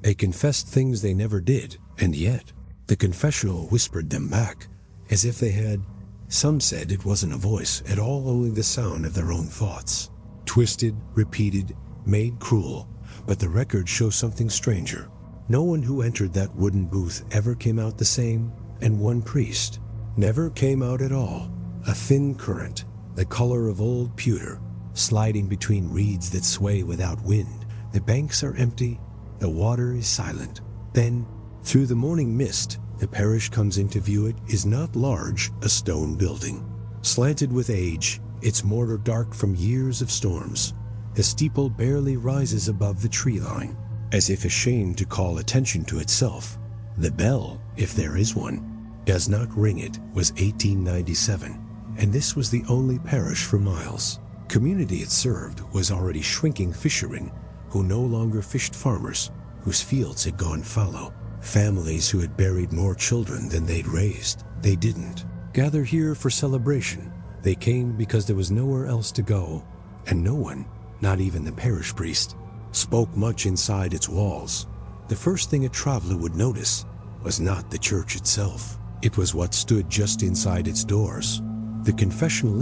They confessed things they never did, and yet the confessional whispered them back, as if they had. Some said it wasn't a voice at all, only the sound of their own thoughts. Twisted, repeated, made cruel, but the records show something stranger. No one who entered that wooden booth ever came out the same, and one priest never came out at all. A thin current, the color of old pewter, sliding between reeds that sway without wind. The banks are empty, the water is silent. Then, through the morning mist, the parish comes into view. It is not large, a stone building. Slanted with age, its mortar dark from years of storms. The steeple barely rises above the tree line, as if ashamed to call attention to itself. The bell, if there is one, does not ring. It was 1897, and this was the only parish for miles. Community it served was already shrinking fishermen who no longer fished, farmers whose fields had gone fallow, families who had buried more children than they'd raised. They didn't gather here for celebration. They came because there was nowhere else to go, and no one, not even the parish priest, spoke much inside its walls. The first thing a traveler would notice was not the church itself. It was what stood just inside its doors. The confessional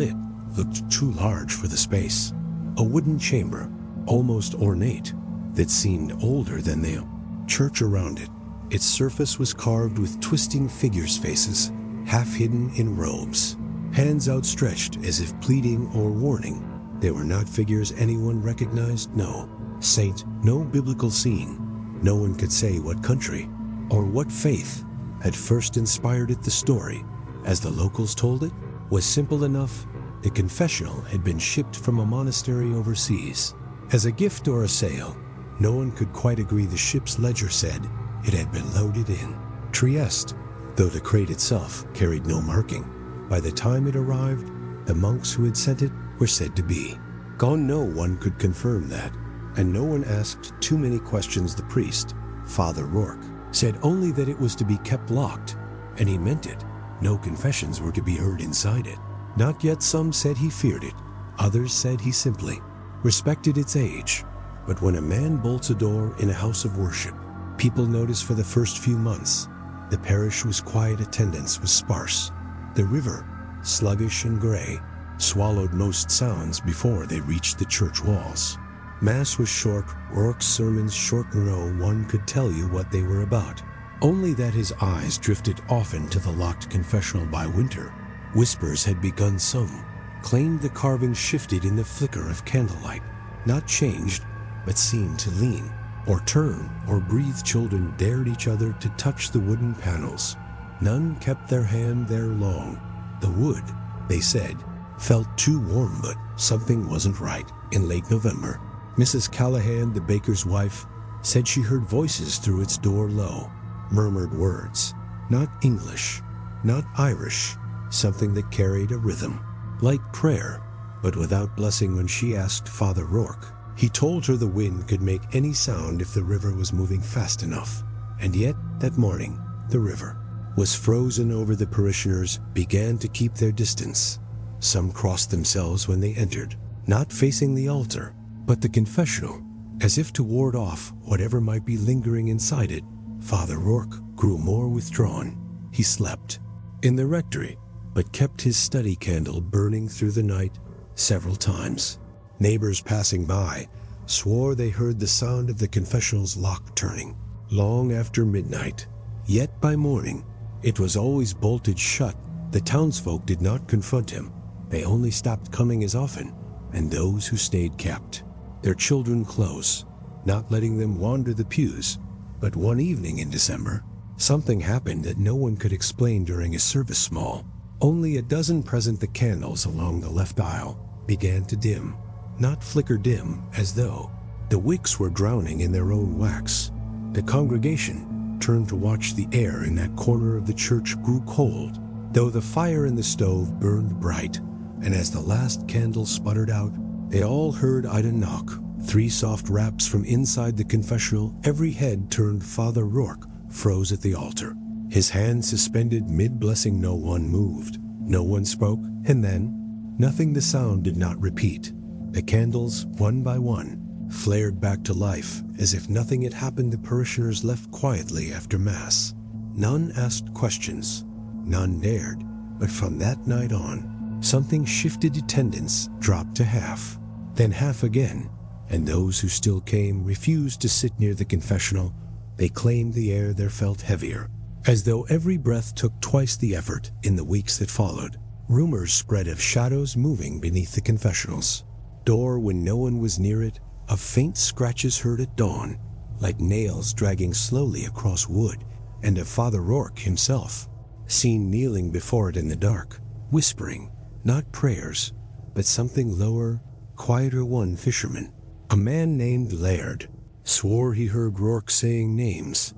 looked too large for the space. A wooden chamber, almost ornate, that seemed older than the church around it. Its surface was carved with twisting figures' faces, half hidden in robes, hands outstretched as if pleading or warning. They were not figures anyone recognized, no saint, no biblical scene. No one could say what country or what faith had first inspired it. The story, as the locals told it, was simple enough. The confessional had been shipped from a monastery overseas as a gift or a sale. No one could quite agree. The ship's ledger said it had been loaded in Trieste, though the crate itself carried no marking. By the time it arrived, the monks who had sent it were said to be gone. No one could confirm that, and no one asked too many questions. The priest, Father Rourke, said only that it was to be kept locked, and he meant it. No confessions were to be heard inside it. Not yet. Some said he feared it. Others said he simply respected its age. But when a man bolts a door in a house of worship, people notice. For the first few months, the parish was quiet. Attendance was sparse. The river, sluggish and gray, swallowed most sounds before they reached the church walls. Mass was short. Rourke's sermons short. No one could tell you what they were about, only that his eyes drifted often to the locked confessional. By winter, whispers had begun. Some claimed the carving shifted in the flicker of candlelight, not changed, but seemed to lean or turn or breathe. Children dared each other to touch the wooden panels. None kept their hand there long. The wood, they said, felt too warm, but something wasn't right. In late November, Mrs. Callahan, the baker's wife, said she heard voices through its door. Low, murmured words, not English, not Irish, something that carried a rhythm, like prayer, but without blessing. When she asked Father Rourke, he told her the wind could make any sound if the river was moving fast enough. And yet, that morning, the river was frozen over. The parishioners began to keep their distance. Some crossed themselves when they entered, not facing the altar, but the confessional, as if to ward off whatever might be lingering inside it. Father Rourke grew more withdrawn. He slept in the rectory, but kept his study candle burning through the night several times. Neighbors passing by swore they heard the sound of the confessional's lock turning long after midnight. Yet by morning, it was always bolted shut. The townsfolk did not confront him. They only stopped coming as often, and those who stayed kept their children close, not letting them wander the pews. But one evening in December, something happened that no one could explain. During a service small, only a dozen present, the candles along the left aisle began to dim, not flicker dim, as though the wicks were drowning in their own wax. The congregation turned to watch. The air in that corner of the church grew cold, though the fire in the stove burned bright, and as the last candle sputtered out, they all heard Ida knock. 3 soft raps from inside the confessional. Every head turned. Father Rourke froze at the altar, his hand suspended mid-blessing. No one moved, no one spoke, and then nothing. The sound did not repeat. The candles, one by one, flared back to life as if nothing had happened. The parishioners left quietly after Mass. None asked questions, none dared, but from that night on, something shifted. Attendance dropped to half, then half again, and those who still came refused to sit near the confessional. They claimed the air there felt heavier, as though every breath took twice the effort. In the weeks that followed, rumors spread of shadows moving beneath the confessionals door when no one was near it, of faint scratches heard at dawn, like nails dragging slowly across wood, and of Father Rourke himself, seen kneeling before it in the dark, whispering, not prayers, but something lower, quieter. One fisherman, a man named Laird, swore he heard Rourke saying names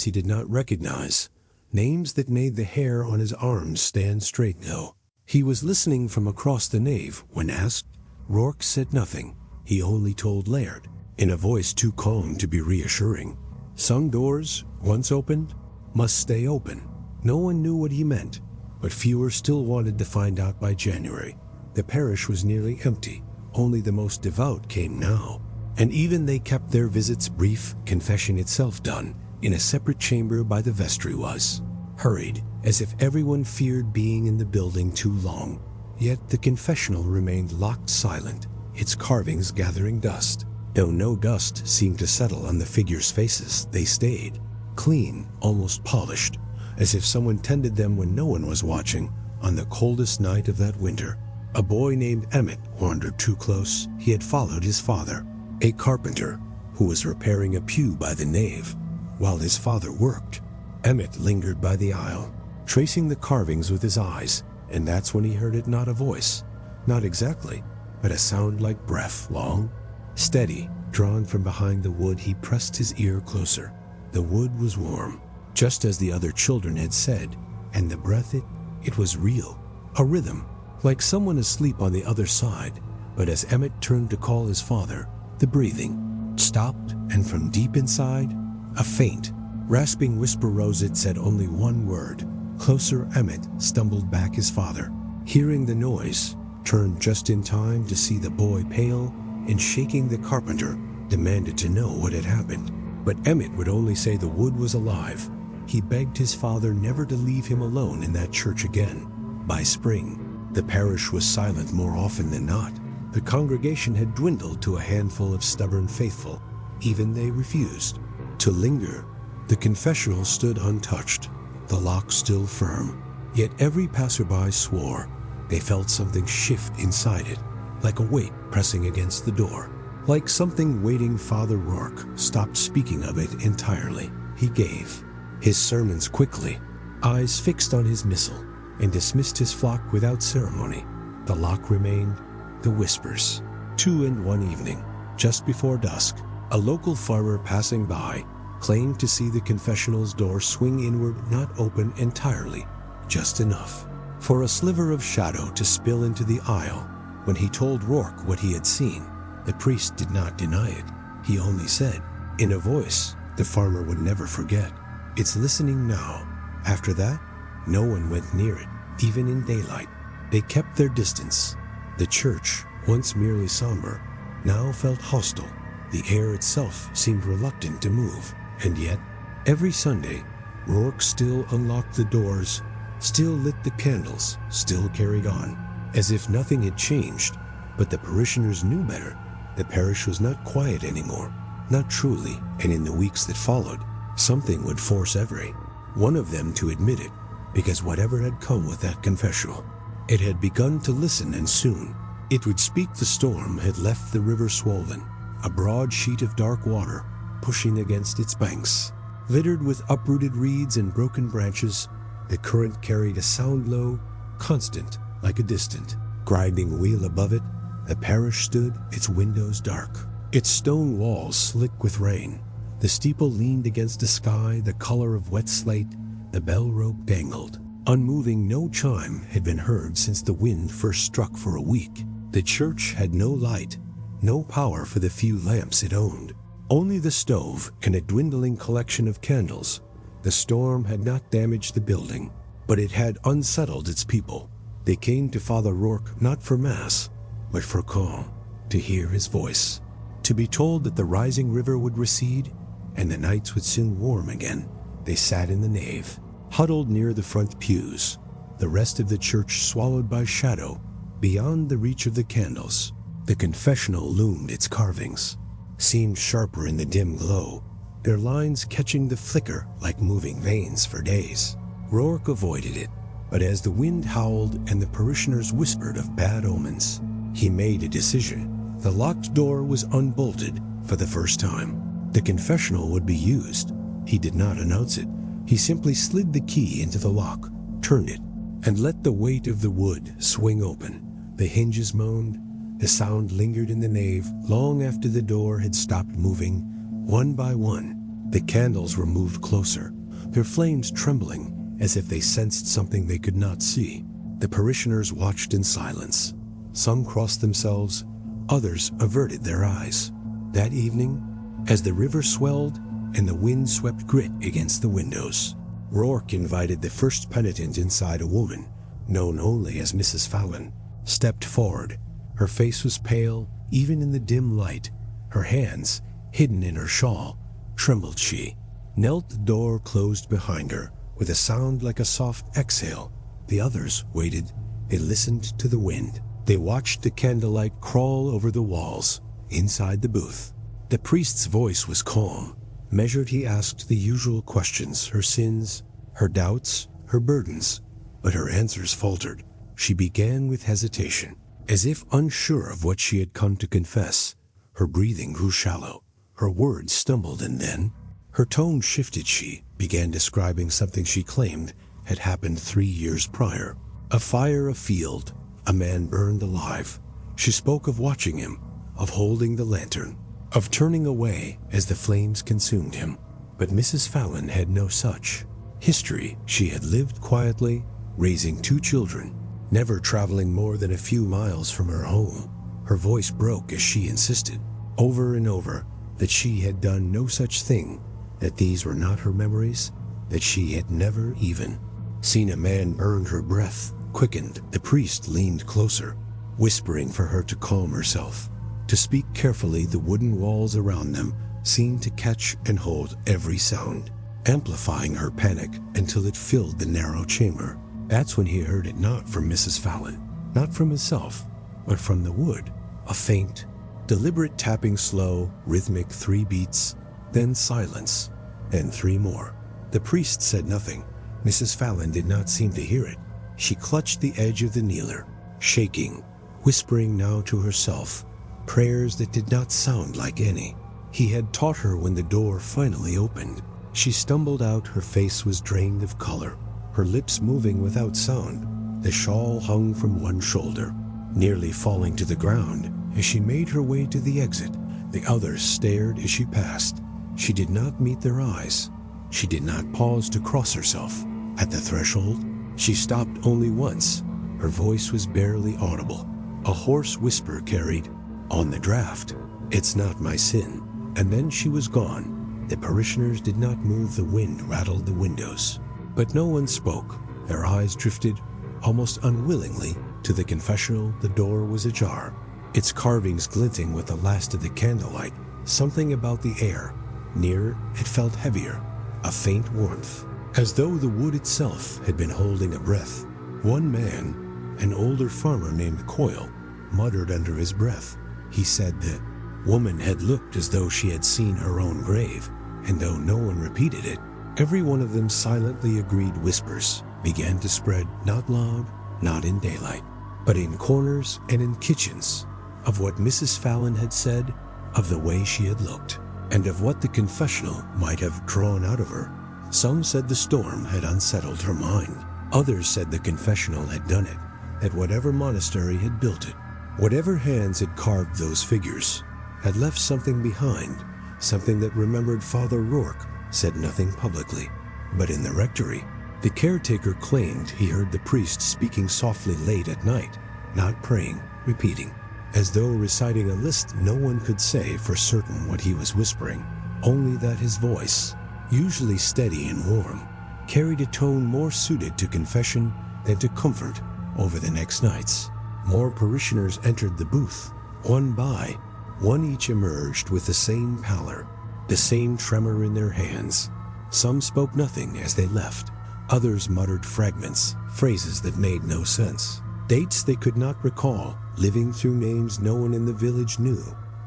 he did not recognize, names that made the hair on his arms stand straight. Though he was listening from across the nave, when asked, Rourke said nothing. He only told Laird, in a voice too calm to be reassuring, some doors, once opened, must stay open. No one knew what he meant, but fewer still wanted to find out. By January, the parish was nearly empty. Only the most devout came now, and even they kept their visits brief. Confession itself done in a separate chamber by the vestry was hurried, as if everyone feared being in the building too long. Yet the confessional remained locked silent, its carvings gathering dust. Though no dust seemed to settle on the figures' faces, they stayed clean, almost polished, as if someone tended them when no one was watching. On the coldest night of that winter, a boy named Emmett wandered too close. He had followed his father, a carpenter, who was repairing a pew by the nave. While his father worked, Emmett lingered by the aisle, tracing the carvings with his eyes, and that's when he heard it. Not a voice, not exactly, but a sound like breath, long, steady, drawn from behind the wood. He pressed his ear closer. The wood was warm, just as the other children had said, and the breath, it was real, a rhythm, like someone asleep on the other side. But as Emmett turned to call his father, the breathing stopped, and from deep inside, a faint, rasping whisper rose. It said only one word. Closer. Emmett stumbled back. His father, hearing the noise, turned just in time to see the boy, pale and shaking. The carpenter demanded to know what had happened, but Emmett would only say the wood was alive. He begged his father never to leave him alone in that church again. By spring, the parish was silent more often than not. The congregation had dwindled to a handful of stubborn faithful. Even they refused to linger. The confessional stood untouched, the lock still firm. Yet every passerby swore they felt something shift inside it, like a weight pressing against the door, like something waiting. Father Rourke stopped speaking of it entirely. He gave his sermons quickly, eyes fixed on his missal, and dismissed his flock without ceremony. The lock remained, the whispers. 2 and 1 evening, just before dusk, a local farmer passing by claimed to see the confessional's door swing inward, not open entirely, just enough for a sliver of shadow to spill into the aisle. When he told Rourke what he had seen, the priest did not deny it. He only said, in a voice the farmer would never forget, "It's listening now." After that, no one went near it, even in daylight. They kept their distance. The church, once merely somber, now felt hostile. The air itself seemed reluctant to move. And yet, every Sunday, Rourke still unlocked the doors, still lit the candles, still carried on, as if nothing had changed. But the parishioners knew better. The parish was not quiet anymore, not truly, and in the weeks that followed, something would force every one of them to admit it, because whatever had come with that confessional, it had begun to listen, and soon it would speak. The storm had left the river swollen, a broad sheet of dark water pushing against its banks. Littered with uprooted reeds and broken branches, the current carried a sound low, constant, like a distant, grinding wheel. Above it, the parish stood, its windows dark, its stone walls slick with rain. The steeple leaned against a sky the color of wet slate. The bell rope dangled, unmoving. No chime had been heard since the wind first struck for a week. The church had no light, no power for the few lamps it owned. Only the stove and a dwindling collection of candles. The storm had not damaged the building, but it had unsettled its people. They came to Father Rourke not for Mass, but for calm, to hear his voice. To be told that the rising river would recede and the nights would soon warm again, they sat in the nave, huddled near the front pews, the rest of the church swallowed by shadow, beyond the reach of the candles. The confessional loomed its carvings, seemed sharper in the dim glow, their lines catching the flicker like moving veins for days. Rourke avoided it, but as the wind howled and the parishioners whispered of bad omens, he made a decision. The locked door was unbolted for the first time. The confessional would be used. He did not announce it. He simply slid the key into the lock, turned it, and let the weight of the wood swing open. The hinges moaned. The sound lingered in the nave long after the door had stopped moving. One by one, the candles were moved closer, their flames trembling as if they sensed something they could not see. The parishioners watched in silence. Some crossed themselves, others averted their eyes. That evening, as the river swelled and the wind swept grit against the windows, Rourke invited the first penitent inside. A woman, known only as Mrs. Fallon, stepped forward. Her face was pale, even in the dim light. Her hands, hidden in her shawl, trembled she. Knelt, the door closed behind her, with a sound like a soft exhale. The others waited. They listened to the wind. They watched the candlelight crawl over the walls, inside the booth. The priest's voice was calm. Measured, he asked the usual questions, her sins, her doubts, her burdens. But her answers faltered. She began with hesitation, as if unsure of what she had come to confess. Her breathing grew shallow. Her words stumbled, and then her tone shifted. She began describing something she claimed had happened 3 years prior. A fire afield, a man burned alive. She spoke of watching him, of holding the lantern, of turning away as the flames consumed him. But Mrs. Fallon had no such history. She had lived quietly, raising 2 children, never traveling more than a few miles from her home. Her voice broke as she insisted, over and over, that she had done no such thing, that these were not her memories, that she had never even seen a man burn. Her breath quickened. The priest leaned closer, whispering for her to calm herself, to speak carefully. The wooden walls around them seemed to catch and hold every sound, amplifying her panic until it filled the narrow chamber. That's when he heard it, not from Mrs. Fallon, not from himself, but from the wood. A faint, deliberate tapping, slow, rhythmic 3 beats, then silence, and 3 more. The priest said nothing. Mrs. Fallon did not seem to hear it. She clutched the edge of the kneeler, shaking, whispering now to herself, prayers that did not sound like any. He had taught her when the door finally opened. She stumbled out. Her face was drained of color, her lips moving without sound. The shawl hung from one shoulder, nearly falling to the ground as she made her way to the exit. The others stared as she passed. She did not meet their eyes. She did not pause to cross herself. At the threshold, she stopped only once. Her voice was barely audible. A hoarse whisper carried, "On the draft, it's not my sin." And then she was gone. The parishioners did not move. The wind rattled the windows, but no one spoke. Their eyes drifted, almost unwillingly, to the confessional. The door was ajar, its carvings glinting with the last of the candlelight. Something about the air near it felt heavier, a faint warmth, as though the wood itself had been holding a breath. One man, an older farmer named Coyle, muttered under his breath. He said the woman had looked as though she had seen her own grave, and though no one repeated it, every one of them silently agreed. Whispers began to spread, not loud, not in daylight, but in corners and in kitchens, of what Mrs. Fallon had said, of the way she had looked, and of what the confessional might have drawn out of her. Some said the storm had unsettled her mind. Others said the confessional had done it, that whatever monastery had built it, whatever hands had carved those figures, had left something behind, something that remembered. Father Rourke said nothing publicly, but in the rectory, the caretaker claimed he heard the priest speaking softly late at night, not praying, repeating, as though reciting a list. No one could say for certain what he was whispering, only that his voice, usually steady and warm, carried a tone more suited to confession than to comfort. Over the next nights, more parishioners entered the booth, one by One each emerged with the same pallor, the same tremor in their hands. Some spoke nothing as they left. Others muttered fragments, phrases that made no sense. Dates they could not recall, living through names no one in the village knew.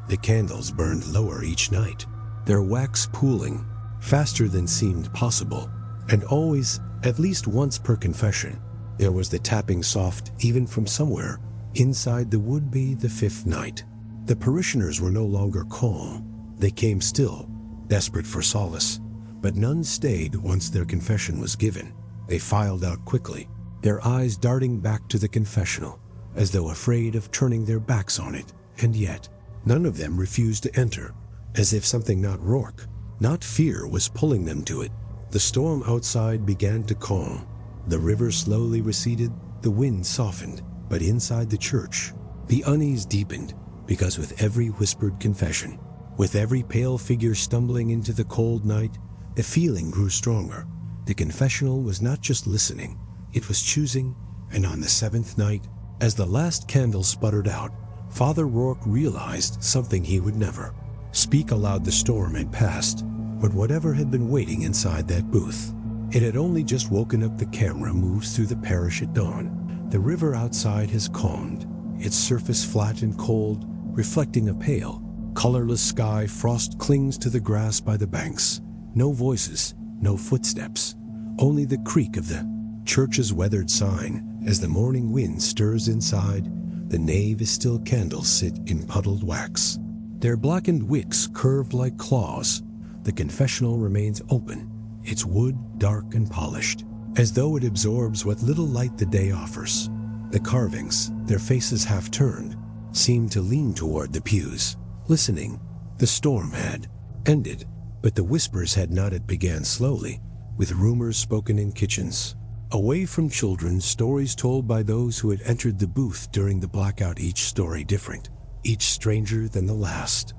The candles burned lower each night, their wax pooling, faster than seemed possible, and always, at least once per confession, there was the tapping soft even from somewhere inside the would-be the fifth night. The parishioners were no longer calm. They came still, desperate for solace, but none stayed once their confession was given. They filed out quickly, their eyes darting back to the confessional, as though afraid of turning their backs on it, and yet none of them refused to enter, as if something not Rourke, not fear, was pulling them to it. The storm outside began to calm. The river slowly receded, the wind softened, but inside the church, the unease deepened, because with every whispered confession, with every pale figure stumbling into the cold night, the feeling grew stronger. The confessional was not just listening, it was choosing, and on the seventh night, as the last candle sputtered out, Father Rourke realized something he would never speak aloud. The storm had passed, but whatever had been waiting inside that booth, it had only just woken up. The camera moves through the parish at dawn. The river outside has calmed, its surface flat and cold, reflecting a pale, colorless sky. Frost clings to the grass by the banks. No voices, no footsteps, only the creak of the church's weathered sign as the morning wind stirs inside. The nave is still. Candles sit in puddled wax, their blackened wicks curved like claws. The confessional remains open, its wood dark and polished, as though it absorbs what little light the day offers. The carvings, their faces half turned, seemed to lean toward the pews, listening. The storm had ended, but the whispers had not. It began slowly, with rumors spoken in kitchens, away from children, stories told by those who had entered the booth during the blackout, each story different, each stranger than the last.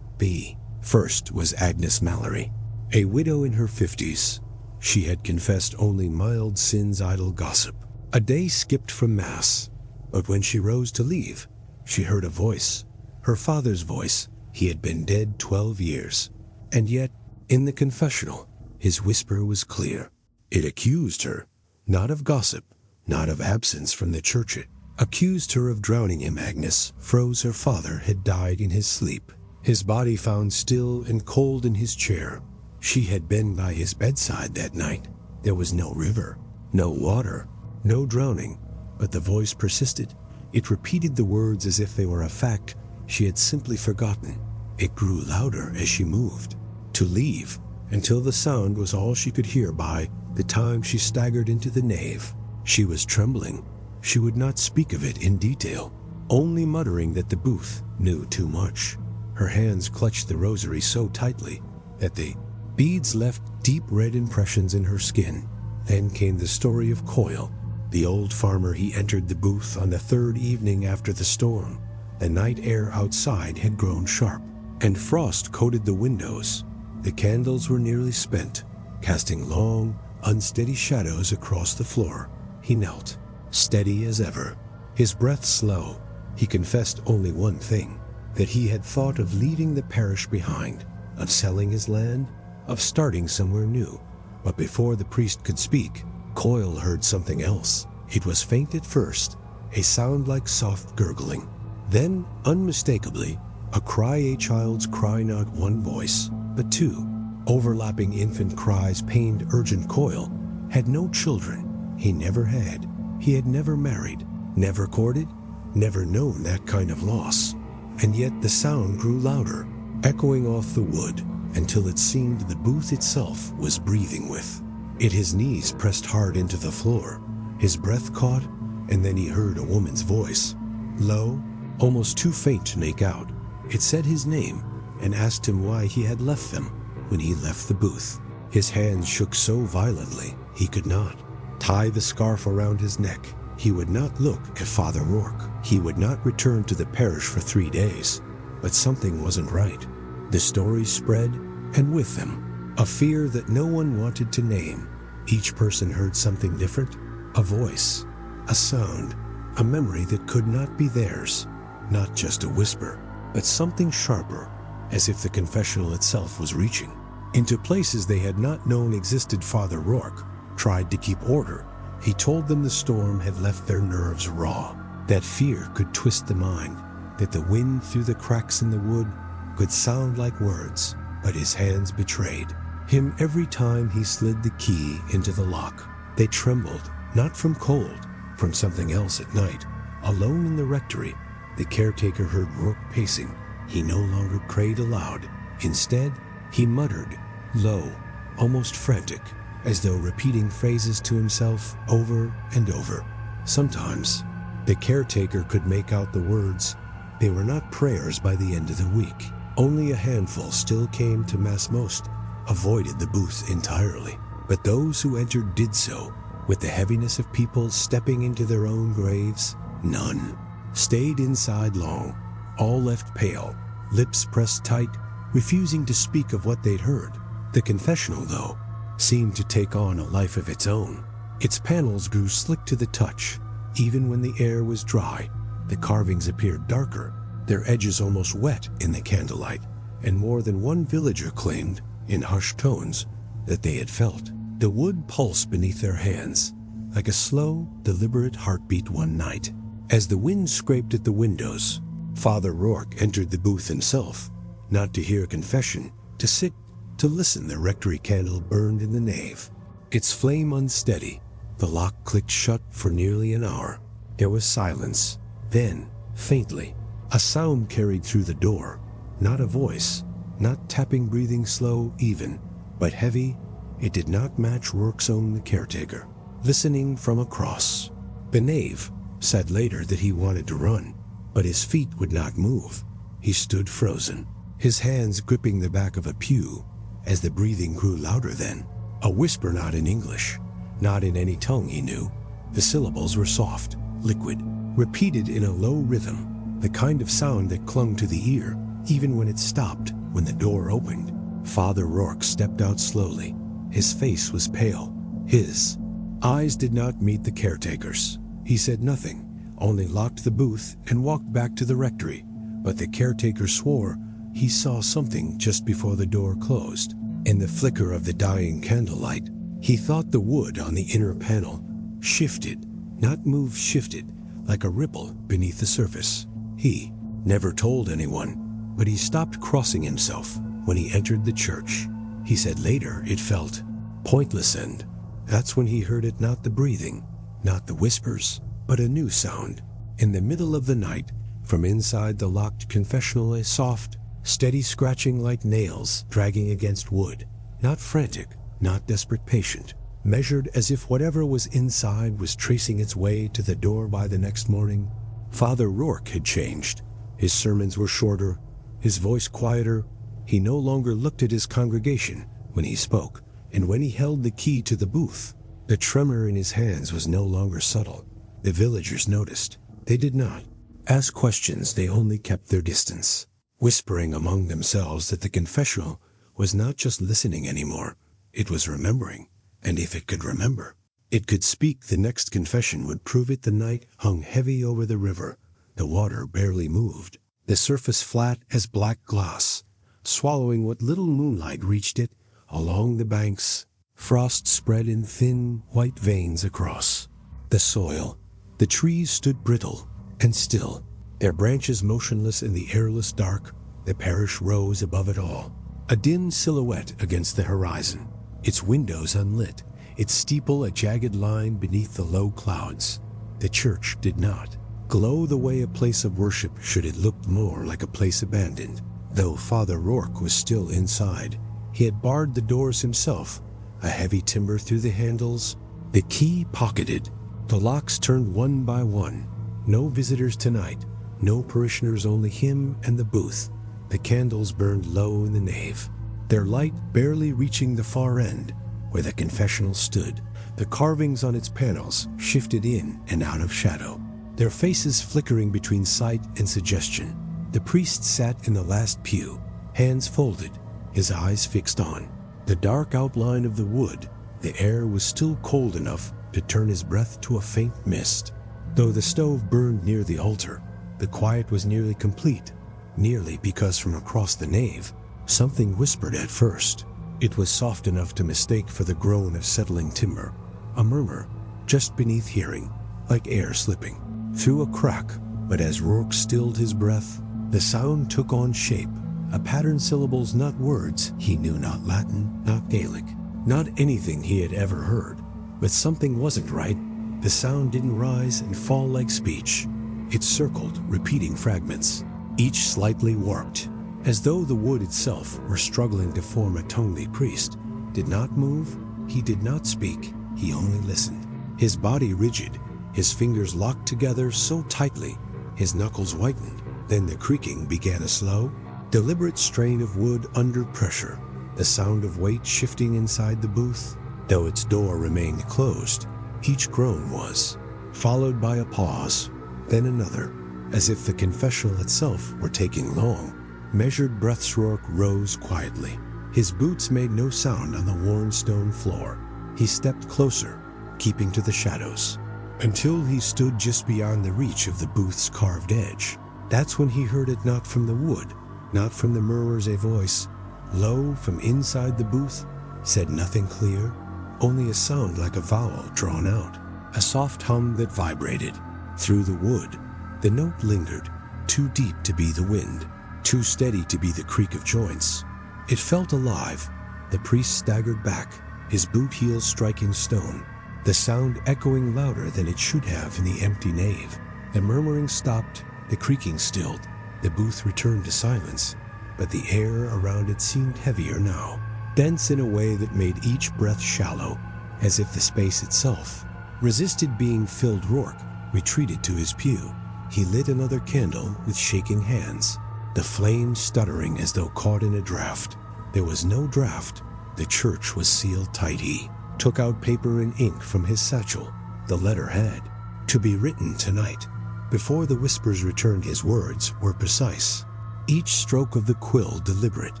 First was Agnes Mallory, a widow in her 50s. She had confessed only mild sins, idle gossip, a day skipped from Mass. But when she rose to leave, she heard a voice, her father's voice. He had been dead 12 years. And yet, in the confessional, his whisper was clear. It accused her, not of gossip, not of absence from the church. It accused her of drowning him. Agnes froze. Her father had died in his sleep, his body found still and cold in his chair. She had been by his bedside that night. There was no river, no water, no drowning, but the voice persisted. It repeated the words as if they were a fact she had simply forgotten. It grew louder as she moved to leave, until the sound was all she could hear. By the time she staggered into the nave, she was trembling. She would not speak of it in detail, only muttering that the booth knew too much. Her hands clutched the rosary so tightly that the beads left deep red impressions in her skin. Then came the story of Coyle, the old farmer. He entered the booth on the third evening after the storm. The night air outside had grown sharp, and frost coated the windows. The candles were nearly spent, casting long, unsteady shadows across the floor. He knelt, steady as ever, his breath slow. He confessed only one thing, that he had thought of leaving the parish behind, of selling his land, of starting somewhere new. But before the priest could speak, Coyle heard something else. It was faint at first, a sound like soft gurgling. Then, unmistakably, a cry, a child's cry, not one voice, but two. Overlapping infant cries pained urgent. Coyle had no children. He never had. He had never married, never courted, never known that kind of loss. And yet the sound grew louder, echoing off the wood, until it seemed the booth itself was breathing with it. His knees pressed hard into the floor. His breath caught, and then he heard a woman's voice, low, almost too faint to make out. It said his name and asked him why he had left them when he left the booth. His hands shook so violently he could not tie the scarf around his neck. He would not look at Father Rourke. He would not return to the parish for 3 days. But something wasn't right. The stories spread, and with them, a fear that no one wanted to name. Each person heard something different, a voice, a sound, a memory that could not be theirs. Not just a whisper, but something sharper, as if the confessional itself was reaching. Into places they had not known existed. Father Rourke tried to keep order. He told them the storm had left their nerves raw, that fear could twist the mind, that the wind through the cracks in the wood could sound like words, but his hands betrayed him every time he slid the key into the lock. They trembled, not from cold, from something else at night. Alone in the rectory, the caretaker heard Rourke pacing. He no longer prayed aloud. Instead, he muttered, low, almost frantic, as though repeating phrases to himself over and over. Sometimes, the caretaker could make out the words. They were not prayers by the end of the week. Only a handful still came to Mass. Most avoided the booth entirely, but those who entered did so with the heaviness of people stepping into their own graves. None stayed inside long. All left pale, lips pressed tight, refusing to speak of what they'd heard. The confessional, though, seemed to take on a life of its own. Its panels grew slick to the touch. Even when the air was dry, the carvings appeared darker, their edges almost wet in the candlelight, and more than one villager claimed, in hushed tones, that they had felt the wood pulse beneath their hands, like a slow, deliberate heartbeat one night. As the wind scraped at the windows, Father Rourke entered the booth himself, not to hear confession, to sit, to listen. The rectory candle burned in the nave, its flame unsteady. The lock clicked shut for nearly an hour. There was silence. Then, faintly, a sound carried through the door. Not a voice, not tapping, breathing slow, even, but heavy. It did not match Rourke's own. The caretaker, listening from across the nave, said later that he wanted to run, but his feet would not move. He stood frozen, his hands gripping the back of a pew, as the breathing grew louder. Then, a whisper, not in English, not in any tongue he knew. The syllables were soft, liquid, repeated in a low rhythm, the kind of sound that clung to the ear, even when it stopped. When the door opened, Father Rourke stepped out slowly. His face was pale. His eyes did not meet the caretaker's. He said nothing, only locked the booth and walked back to the rectory. But the caretaker swore he saw something just before the door closed. In the flicker of the dying candlelight, he thought the wood on the inner panel shifted, not moved, shifted, like a ripple beneath the surface. He never told anyone, but he stopped crossing himself when he entered the church. He said later it felt pointless, and that's when he heard it, not the breathing, not the whispers, but a new sound. In the middle of the night, from inside the locked confessional, a soft, steady scratching like nails dragging against wood. Not frantic, not desperate, patient, measured, as if whatever was inside was tracing its way to the door. By the next morning, Father Rourke had changed. His sermons were shorter, his voice quieter. He no longer looked at his congregation when he spoke, and when he held the key to the booth, the tremor in his hands was no longer subtle. The villagers noticed. They did not ask questions. They only kept their distance, whispering among themselves that the confessional was not just listening anymore. It was remembering, and if it could remember, it could speak. The next confession would prove it. The night hung heavy over the river. The water barely moved, the surface flat as black glass, swallowing what little moonlight reached it. Along the banks, frost spread in thin, white veins across the soil. The trees stood brittle and still, their branches motionless in the airless dark. The parish rose above it all, a dim silhouette against the horizon, its windows unlit, its steeple a jagged line beneath the low clouds. The church did not glow the way a place of worship should. It looked more like a place abandoned. Though Father Rourke was still inside, he had barred the doors himself, a heavy timber through the handles, the key pocketed. The locks turned one by one. No visitors tonight, no parishioners, only him and the booth. The candles burned low in the nave, their light barely reaching the far end where the confessional stood. The carvings on its panels shifted in and out of shadow, their faces flickering between sight and suggestion. The priest sat in the last pew, hands folded, his eyes fixed on the dark outline of the wood. The air was still cold enough to turn his breath to a faint mist. Though the stove burned near the altar, the quiet was nearly complete. nearly because from across the nave, something whispered at first. It was soft enough to mistake for the groan of settling timber, a murmur just beneath hearing, like air slipping through a crack. But as Rourke stilled his breath, the sound took on shape, a pattern syllables, not words. He knew not Latin, not Gaelic, not anything he had ever heard. But something wasn't right. The sound didn't rise and fall like speech. It circled, repeating fragments, each slightly warped, as though the wood itself were struggling to form a tonely priest. Did not move, he did not speak, he only listened. His body rigid, his fingers locked together so tightly, his knuckles whitened. Then the creaking began, a slow, deliberate strain of wood under pressure, the sound of weight shifting inside the booth. Though its door remained closed, each groan was followed by a pause, then another, as if the confessional itself were taking long, measured breaths. Rourke rose quietly. His boots made no sound on the worn stone floor. He stepped closer, keeping to the shadows, until he stood just beyond the reach of the booth's carved edge. That's when he heard it, not from the wood, not from the murmurs. A voice, low from inside the booth, said nothing clear, only a sound like a vowel drawn out, a soft hum that vibrated through the wood. The note lingered, too deep to be the wind, too steady to be the creak of joints. It felt alive. The priest staggered back, his boot heels striking stone, the sound echoing louder than it should have in the empty nave. The murmuring stopped, the creaking stilled, the booth returned to silence, but the air around it seemed heavier now, dense in a way that made each breath shallow, as if the space itself resisted being filled. Rourke retreated to his pew. He lit another candle with shaking hands, the flame stuttering as though caught in a draft. There was no draft. The church was sealed tight. He took out paper and ink from his satchel. The letter had to be written tonight. Before the whispers returned, his words were precise, each stroke of the quill deliberate,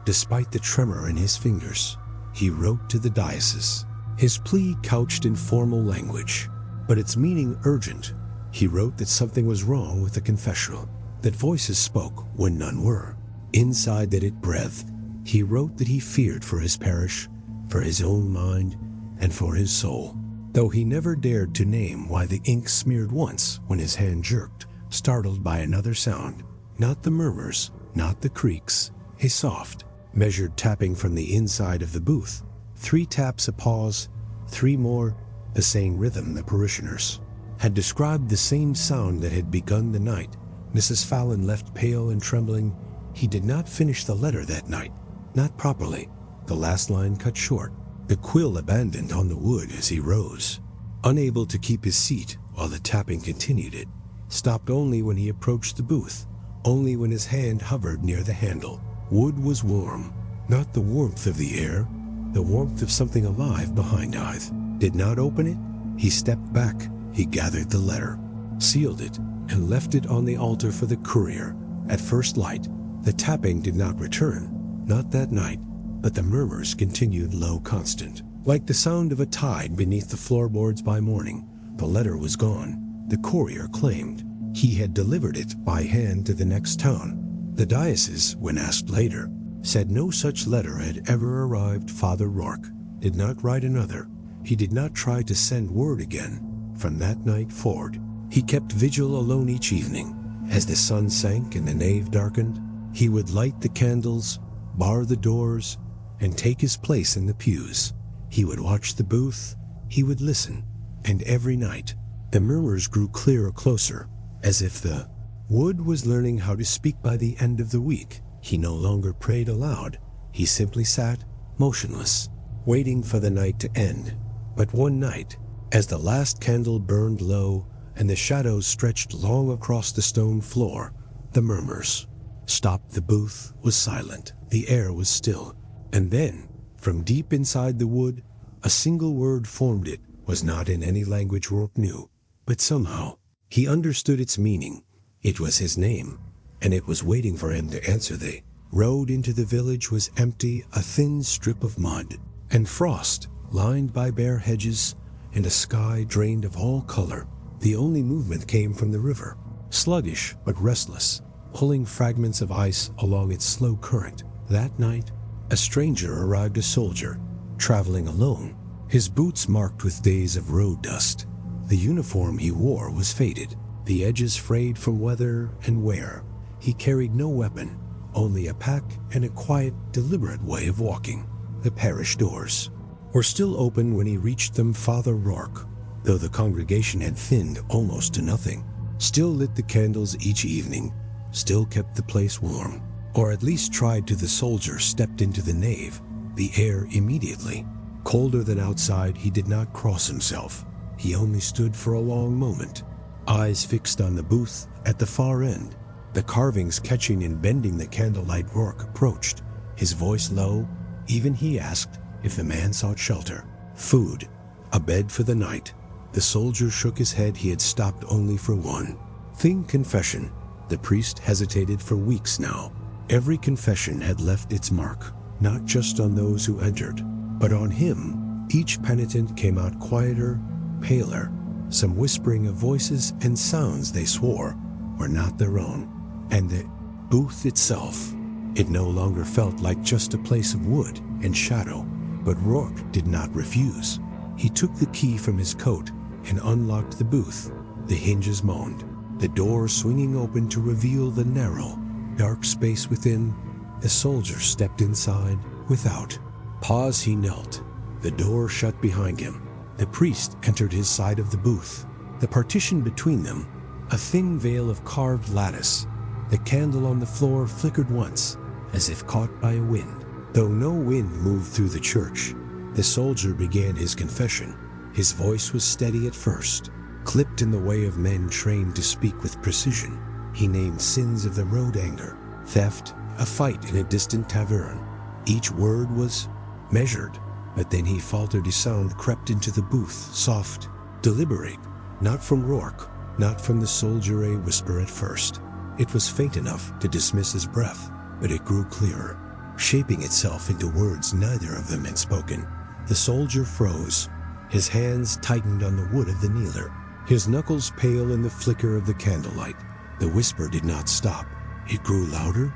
despite the tremor in his fingers. He wrote to the diocese, his plea couched in formal language, but its meaning urgent. He wrote that something was wrong with the confessional, that voices spoke when none were, inside that it breathed. He wrote that he feared for his parish, for his own mind, and for his soul, though he never dared to name why the ink smeared once when his hand jerked, startled by another sound, not the murmurs, not the creaks, a soft, measured tapping from the inside of the booth. 3 taps, a pause, 3 more, the same rhythm. The parishioners had described the same sound that had begun the night. Mrs. Fallon left pale and trembling. He did not finish the letter that night, not properly. The last line cut short, the quill abandoned on the wood as he rose, unable to keep his seat while the tapping continued. It stopped only when he approached the booth, only when his hand hovered near the handle. Wood was warm, not the warmth of the air, the warmth of something alive behind eyes. Did not open it. He stepped back. He gathered the letter, sealed it, and left it on the altar for the courier. At first light, the tapping did not return, not that night, but the murmurs continued low, constant, like the sound of a tide beneath the floorboards by morning. The letter was gone. The courier claimed he had delivered it by hand to the next town. The diocese, when asked later, said no such letter had ever arrived. Father Rourke did not write another. He did not try to send word again. From that night forward, he kept vigil alone each evening. As the sun sank and the nave darkened, he would light the candles, bar the doors, and take his place in the pews. He would watch the booth, he would listen, and every night the murmurs grew clearer, closer, as if the wood was learning how to speak. By the end of the week, he no longer prayed aloud. He simply sat, motionless, waiting for the night to end. But one night, as the last candle burned low and the shadows stretched long across the stone floor, the murmurs stopped. The booth was silent. The air was still. And then, from deep inside the wood, a single word formed. It was not in any language Rourke knew, but somehow he understood its meaning. It was his name, and it was waiting for him to answer. The road into the village was empty, a thin strip of mud and frost, lined by bare hedges, and a sky drained of all color. The only movement came from the river, sluggish but restless, pulling fragments of ice along its slow current. That night, a stranger arrived, a soldier, traveling alone, his boots marked with days of road dust. The uniform he wore was faded, the edges frayed from weather and wear. He carried no weapon, only a pack and a quiet, deliberate way of walking. The parish doors were still open when he reached them. Father Rourke, though the congregation had thinned almost to nothing, still lit the candles each evening, still kept the place warm, or at least tried to. The soldier stepped into the nave, the air immediately colder than outside. He did not cross himself. He only stood for a long moment, eyes fixed on the booth at the far end, the carvings catching and bending the candlelight. Rourke approached, his voice low. Even he asked if the man sought shelter, food, a bed for the night. The soldier shook his head. He had stopped only for one thing: confession. The priest hesitated for weeks now. Every confession had left its mark, not just on those who entered, but on him. Each penitent came out quieter, paler, some whispering of voices and sounds they swore were not their own. And the booth itself, it no longer felt like just a place of wood and shadow. But Rourke did not refuse. He took the key from his coat and unlocked the booth. The hinges moaned, the door swinging open to reveal the narrow, dark space within. The soldier stepped inside. Without pause he knelt. The door shut behind him. The priest entered his side of the booth. The partition between them, a thin veil of carved lattice. The candle on the floor flickered once, as if caught by a wind. Though no wind moved through the church, the soldier began his confession. His voice was steady at first, clipped in the way of men trained to speak with precision. He named sins of the road: anger, theft, a fight in a distant tavern. Each word was measured, but then he faltered. A sound crept into the booth, soft, deliberate, not from Rourke, not from the soldier. A whisper at first. It was faint enough to dismiss his breath, but it grew clearer, shaping itself into words neither of them had spoken. The soldier froze. His hands tightened on the wood of the kneeler, his knuckles pale in the flicker of the candlelight. The whisper did not stop. It grew louder,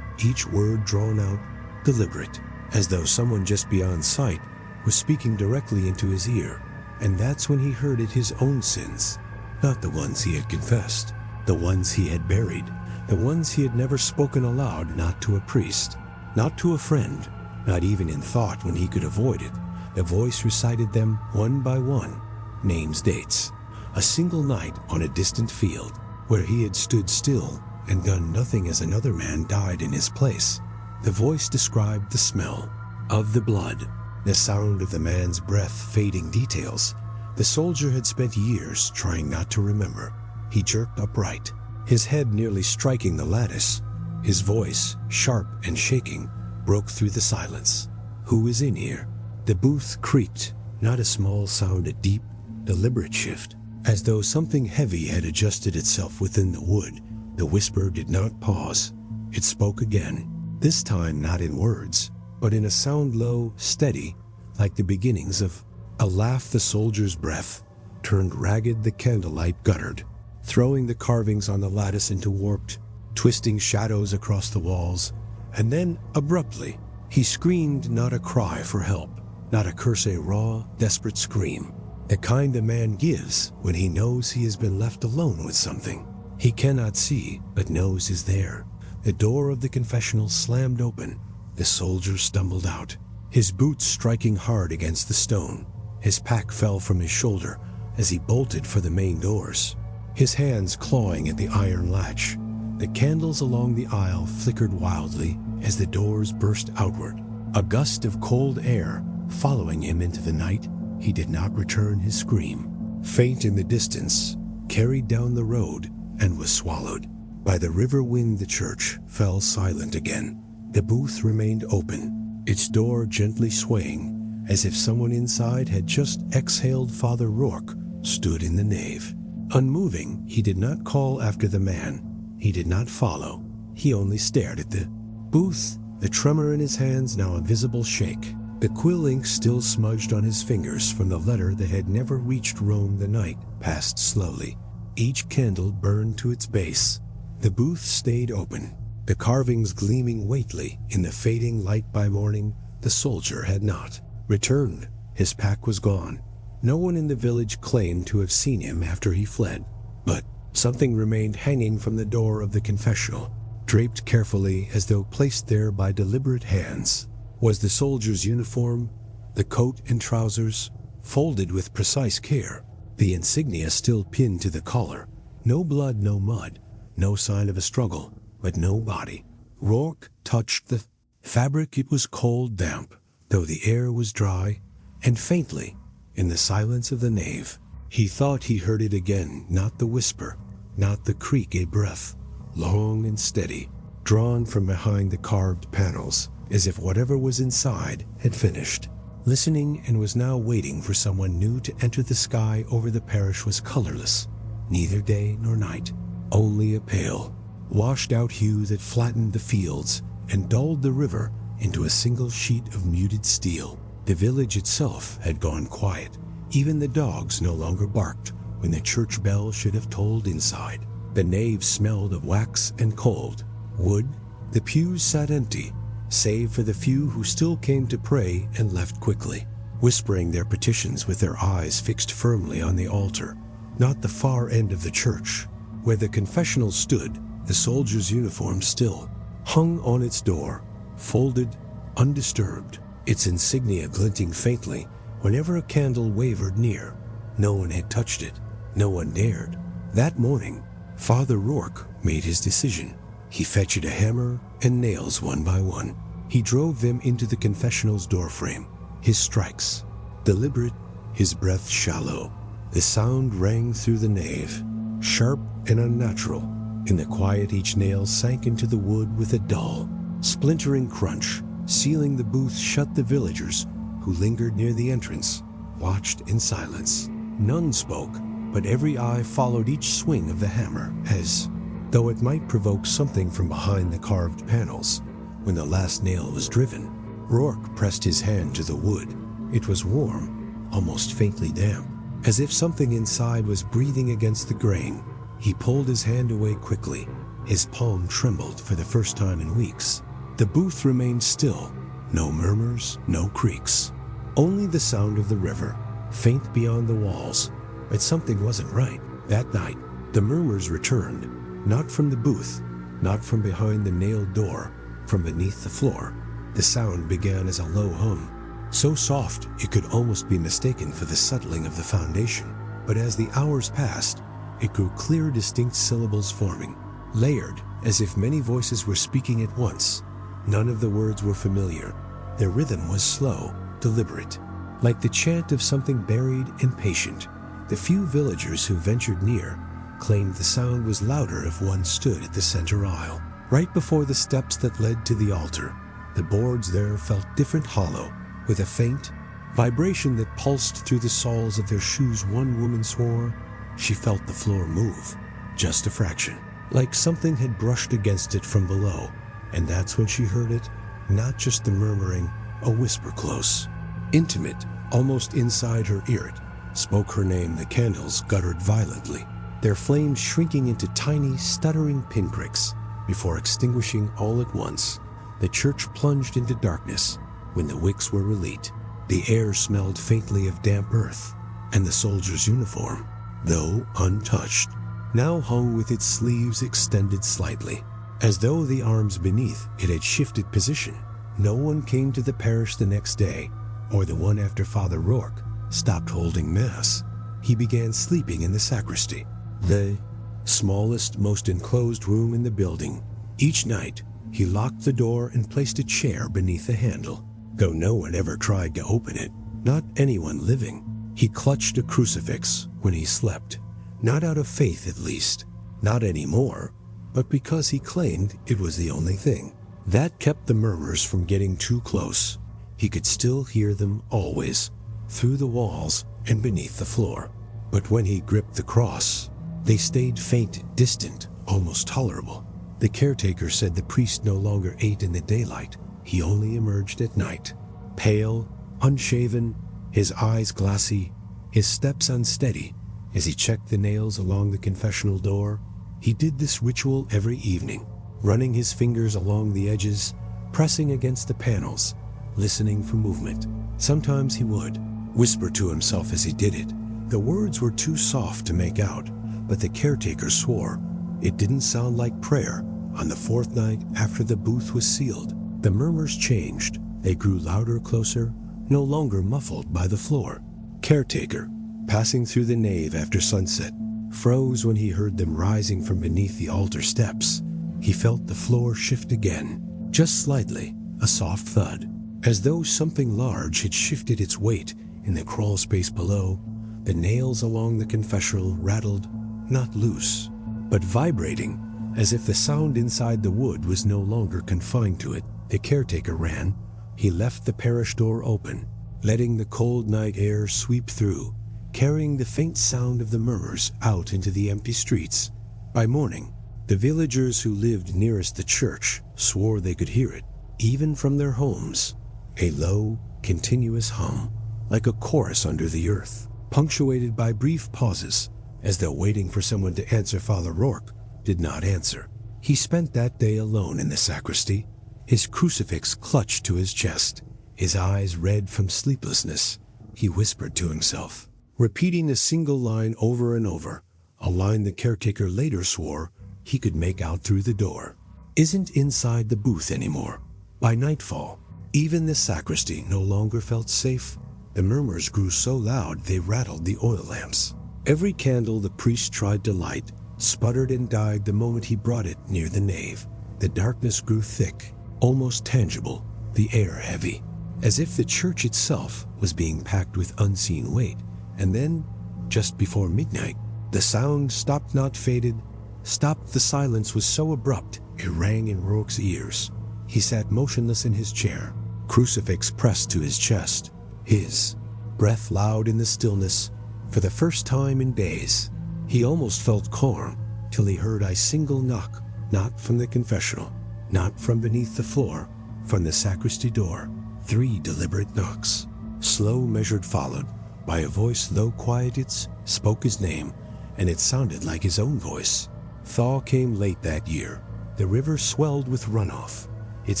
each word drawn out, deliberate, as though someone just beyond sight was speaking directly into his ear. And that's when he heard it: his own sins, not the ones he had confessed, the ones he had buried, the ones he had never spoken aloud, not to a priest, not to a friend, not even in thought when he could avoid it. The voice recited them one by one, names, dates. A single night on a distant field, where he had stood still and done nothing as another man died in his place. The voice described the smell of the blood, the sound of the man's breath, fading details. The soldier had spent years trying not to remember. He jerked upright, his head nearly striking the lattice. His voice, sharp and shaking, broke through the silence. Who is in here? The booth creaked, not a small sound, a deep, deliberate shift, as though something heavy had adjusted itself within the wood. The whisper did not pause. It spoke again, this time not in words, but in a sound low, steady, like the beginnings of a laugh. The soldier's breath turned ragged, the candlelight guttered, throwing the carvings on the lattice into warped, twisting shadows across the walls. And then, abruptly, he screamed, not a cry for help, not a curse, a raw, desperate scream, the kind a man gives when he knows he has been left alone with something he cannot see but knows is there. The door of the confessional slammed open. The soldier stumbled out, his boots striking hard against the stone. His pack fell from his shoulder as he bolted for the main doors, his hands clawing at the iron latch. The candles along the aisle flickered wildly as the doors burst outward, a gust of cold air following him into the night. He did not return his scream. Faint in the distance, carried down the road and was swallowed by the river wind. The church fell silent again. The booth remained open, its door gently swaying, as if someone inside had just exhaled. Father Rourke stood in the nave, unmoving. He did not call after the man. He did not follow. He only stared at the booth, the tremor in his hands now a visible shake, the quill ink still smudged on his fingers from the letter that had never reached Rome. The night passed slowly. Each candle burned to its base. The booth stayed open, the carvings gleaming weightly in the fading light by morning. The soldier had not returned. His pack was gone. No one in the village claimed to have seen him after he fled. But something remained hanging from the door of the confessional, draped carefully as though placed there by deliberate hands. Was the soldier's uniform, the coat and trousers, folded with precise care, the insignia still pinned to the collar. No blood, no mud, no sign of a struggle, but no body. Rourke touched the fabric. It was cold, damp, though the air was dry, and faintly, in the silence of the nave, he thought he heard it again, not the whisper, not the creak, a breath, long and steady, drawn from behind the carved panels, as if whatever was inside had finished. Listening, and was now waiting for someone new to enter. The sky over the parish was colorless, neither day nor night, only a pale, washed-out hue that flattened the fields and dulled the river into a single sheet of muted steel. The village itself had gone quiet. Even the dogs no longer barked when the church bell should have tolled inside. The nave smelled of wax and cold wood. The pews sat empty, save for the few who still came to pray and left quickly, whispering their petitions with their eyes fixed firmly on the altar, not the far end of the church. Where the confessional stood, the soldier's uniform still hung on its door, folded, undisturbed, its insignia glinting faintly whenever a candle wavered near. No one had touched it. No one dared. That morning, Father Rourke made his decision. He fetched a hammer and nails one by one. He drove them into the confessional's doorframe. His strikes, deliberate, his breath shallow. The sound rang through the nave, sharp and unnatural. In the quiet, each nail sank into the wood with a dull, splintering crunch. Sealing the booth shut, the villagers who lingered near the entrance watched in silence. None spoke, but every eye followed each swing of the hammer as though it might provoke something from behind the carved panels. When the last nail was driven, Rourke pressed his hand to the wood. It was warm, almost faintly damp, as if something inside was breathing against the grain. He pulled his hand away quickly. His palm trembled for the first time in weeks. The booth remained still. No murmurs, no creaks. Only the sound of the river, faint beyond the walls. But something wasn't right. That night, the murmurs returned, not from the booth, not from behind the nailed door, from beneath the floor. The sound began as a low hum, so soft it could almost be mistaken for the settling of the foundation. But as the hours passed, it grew clear, distinct syllables forming, layered as if many voices were speaking at once. None of the words were familiar. Their rhythm was slow, deliberate, like the chant of something buried and patient. The few villagers who ventured near claimed the sound was louder if one stood at the center aisle, right before the steps that led to the altar. The boards there felt different, hollow, with a faint vibration that pulsed through the soles of their shoes. One woman swore she felt the floor move, just a fraction, like something had brushed against it from below. And that's when she heard it, not just the murmuring, a whisper close, intimate, almost inside her ear. It spoke her name. The candles guttered violently, their flames shrinking into tiny, stuttering pinpricks before extinguishing all at once. The church plunged into darkness when the wicks were relit. The air smelled faintly of damp earth, and the soldier's uniform, though untouched, now hung with its sleeves extended slightly, as though the arms beneath it had shifted position. No one came to the parish the next day, or the one after. Father Rourke stopped holding Mass. He began sleeping in the sacristy, the smallest, most enclosed room in the building. Each night, he locked the door and placed a chair beneath the handle, though no one ever tried to open it, not anyone living. He clutched a crucifix when he slept, not out of faith at least, not anymore, but because he claimed it was the only thing. That kept the murmurs from getting too close. He could still hear them always, through the walls and beneath the floor. But when he gripped the cross, they stayed faint, distant, almost tolerable. The caretaker said the priest no longer ate in the daylight. He only emerged at night, pale, unshaven, his eyes glassy, his steps unsteady. As he checked the nails along the confessional door, He did this ritual every evening, running his fingers along the edges, pressing against the panels, listening for movement. Sometimes he would whisper to himself as he did it. The words were too soft to make out, but the caretaker swore it didn't sound like prayer. On the fourth night after the booth was sealed, the murmurs changed. They grew louder, closer, no longer muffled by the floor. Caretaker, passing through the nave after sunset, froze when he heard them rising from beneath the altar steps. He felt the floor shift again, just slightly, a soft thud, as though something large had shifted its weight in the crawl space below. The nails along the confessional rattled, not loose, but vibrating, as if the sound inside the wood was no longer confined to it. The caretaker ran. He left the parish door open, letting the cold night air sweep through, carrying the faint sound of the murmurs out into the empty streets. By morning, the villagers who lived nearest the church swore they could hear it, even from their homes. A low, continuous hum, like a chorus under the earth, punctuated by brief pauses, as though waiting for someone to answer. Father Rourke did not answer. He spent that day alone in the sacristy, his crucifix clutched to his chest, his eyes red from sleeplessness. He whispered to himself, repeating a single line over and over, a line the caretaker later swore he could make out through the door. Isn't inside the booth anymore. By nightfall, even the sacristy no longer felt safe. The murmurs grew so loud they rattled the oil lamps. Every candle the priest tried to light sputtered and died the moment he brought it near the nave. The darkness grew thick, almost tangible, the air heavy, as if the church itself was being packed with unseen weight. And then, just before midnight, the sound stopped, not faded, stopped. The silence was so abrupt it rang in Rourke's ears. He sat motionless in his chair, crucifix pressed to his chest, his breath loud in the stillness. For the first time in days, he almost felt calm, till he heard a single knock, not from the confessional, not from beneath the floor, from the sacristy door. 3 deliberate knocks, slow, measured, followed by a voice low, quieted, spoke his name, and it sounded like his own voice. Thaw came late that year. The river swelled with runoff, its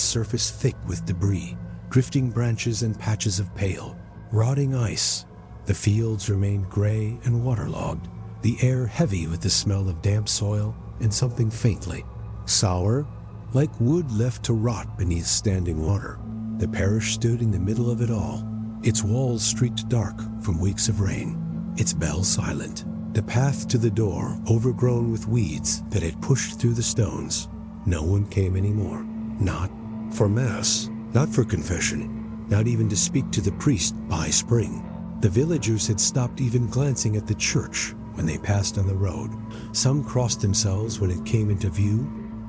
surface thick with debris, drifting branches and patches of pale, rotting ice. The fields remained gray and waterlogged, the air heavy with the smell of damp soil and something faintly sour, like wood left to rot beneath standing water. The parish stood in the middle of it all, its walls streaked dark from weeks of rain, its bell silent, the path to the door overgrown with weeds that had pushed through the stones. No one came anymore, not for Mass, not for confession, not even to speak to the priest. By spring, the villagers had stopped even glancing at the church when they passed on the road. Some crossed themselves when it came into view,